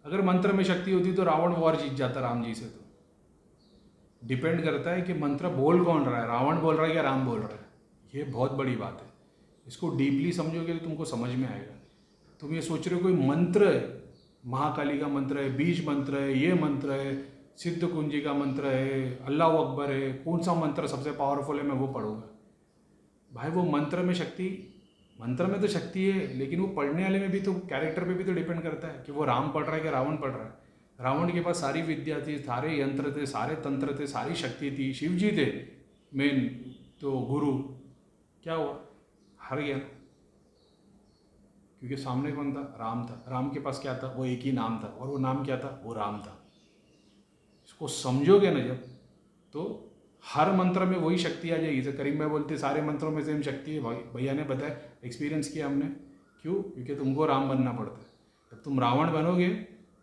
अगर मंत्र में शक्ति होती तो रावण वॉर जीत जाता राम जी से। तो डिपेंड करता है कि मंत्र बोल कौन रहा है, रावण बोल रहा है या राम बोल रहा है। ये बहुत बड़ी बात है, इसको डीपली समझोगे तो तुमको समझ में आएगा। तुम ये सोच रहे हो कोई मंत्र है, महाकाली का मंत्र है, बीज मंत्र है, ये मंत्र है, सिद्ध कुंजी का मंत्र है, अल्लाह अकबर है, कौन सा मंत्र सबसे पावरफुल है मैं वो पढ़ूंगा। भाई वो मंत्र में शक्ति, मंत्र में तो शक्ति है, लेकिन वो पढ़ने वाले में भी तो, कैरेक्टर पे भी तो डिपेंड करता है कि वो राम पढ़ रहा है कि रावण पढ़ रहा है। रावण के पास सारी विद्या थी, सारे यंत्र थे, सारे तंत्र थे, सारी शक्ति थी, शिव जी थे मेन तो गुरु। क्या हुआ? हार गया, क्योंकि सामने कौन था? राम था। राम के पास क्या था? वो एक ही नाम था, और वो नाम क्या था? वो राम था। इसको समझोगे ना जब, तो हर मंत्र में वही शक्ति आ जाएगी। जैसे करीम भाई बोलते सारे मंत्रों में सेम शक्ति है, भाई भैया ने बताया, एक्सपीरियंस किया हमने। क्यों? क्योंकि तुमको राम बनना पड़ता है। जब तुम रावण बनोगे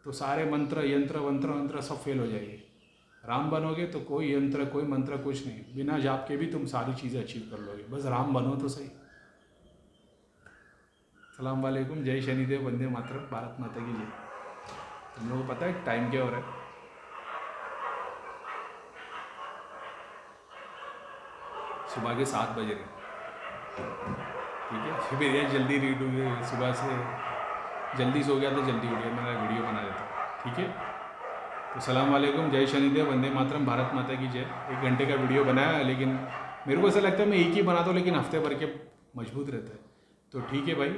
तो सारे मंत्र, यंत्र, वंत्र वंत्र सब फेल हो जाएंगे। राम बनोगे तो कोई यंत्र, कोई मंत्र, कुछ नहीं, बिना जाप के भी तुम सारी चीज़ें अचीव कर लोगे। बस राम बनो तो सही। सलाम वालेकुम, जय शनिदेव, वंदे मातरम, भारत माता की जय। तुम लोगों को पता है टाइम क्या हो रहा है? सुबह के 7 बज रहे, ठीक है। फिर ये जल्दी रीड हुई, सुबह से जल्दी सो गया तो जल्दी उठ गया, मेरा वीडियो बना देता, ठीक है। तो सलाम वालेकुम, जय शनिदेव, वंदे मातरम, भारत माता की जय। 1 घंटे का वीडियो बनाया, लेकिन मेरे को ऐसा लगता है मैं एक ही बनाता हूँ, लेकिन हफ्ते भर के मजबूत रहता है। तो ठीक है भाई,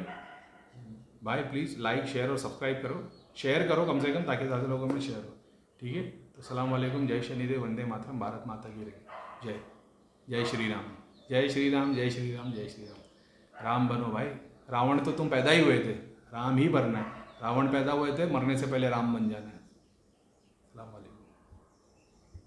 भाई प्लीज़ लाइक, शेयर और सब्सक्राइब करो, शेयर करो कम से कम, ताकि ज़्यादा लोगों में शेयर हो, ठीक है। तो सलाम वालेकुम, जय शनिदेव, वंदे मातरम, भारत माता की जय। जय श्री राम, जय श्री राम, जय श्री राम, जय श्री राम। राम बनो भाई, रावण तो तुम पैदा ही हुए थे, राम ही बनना है। रावण पैदा हुए थे, मरने से पहले राम बन जाना है। अस्सलाम वालेकुम।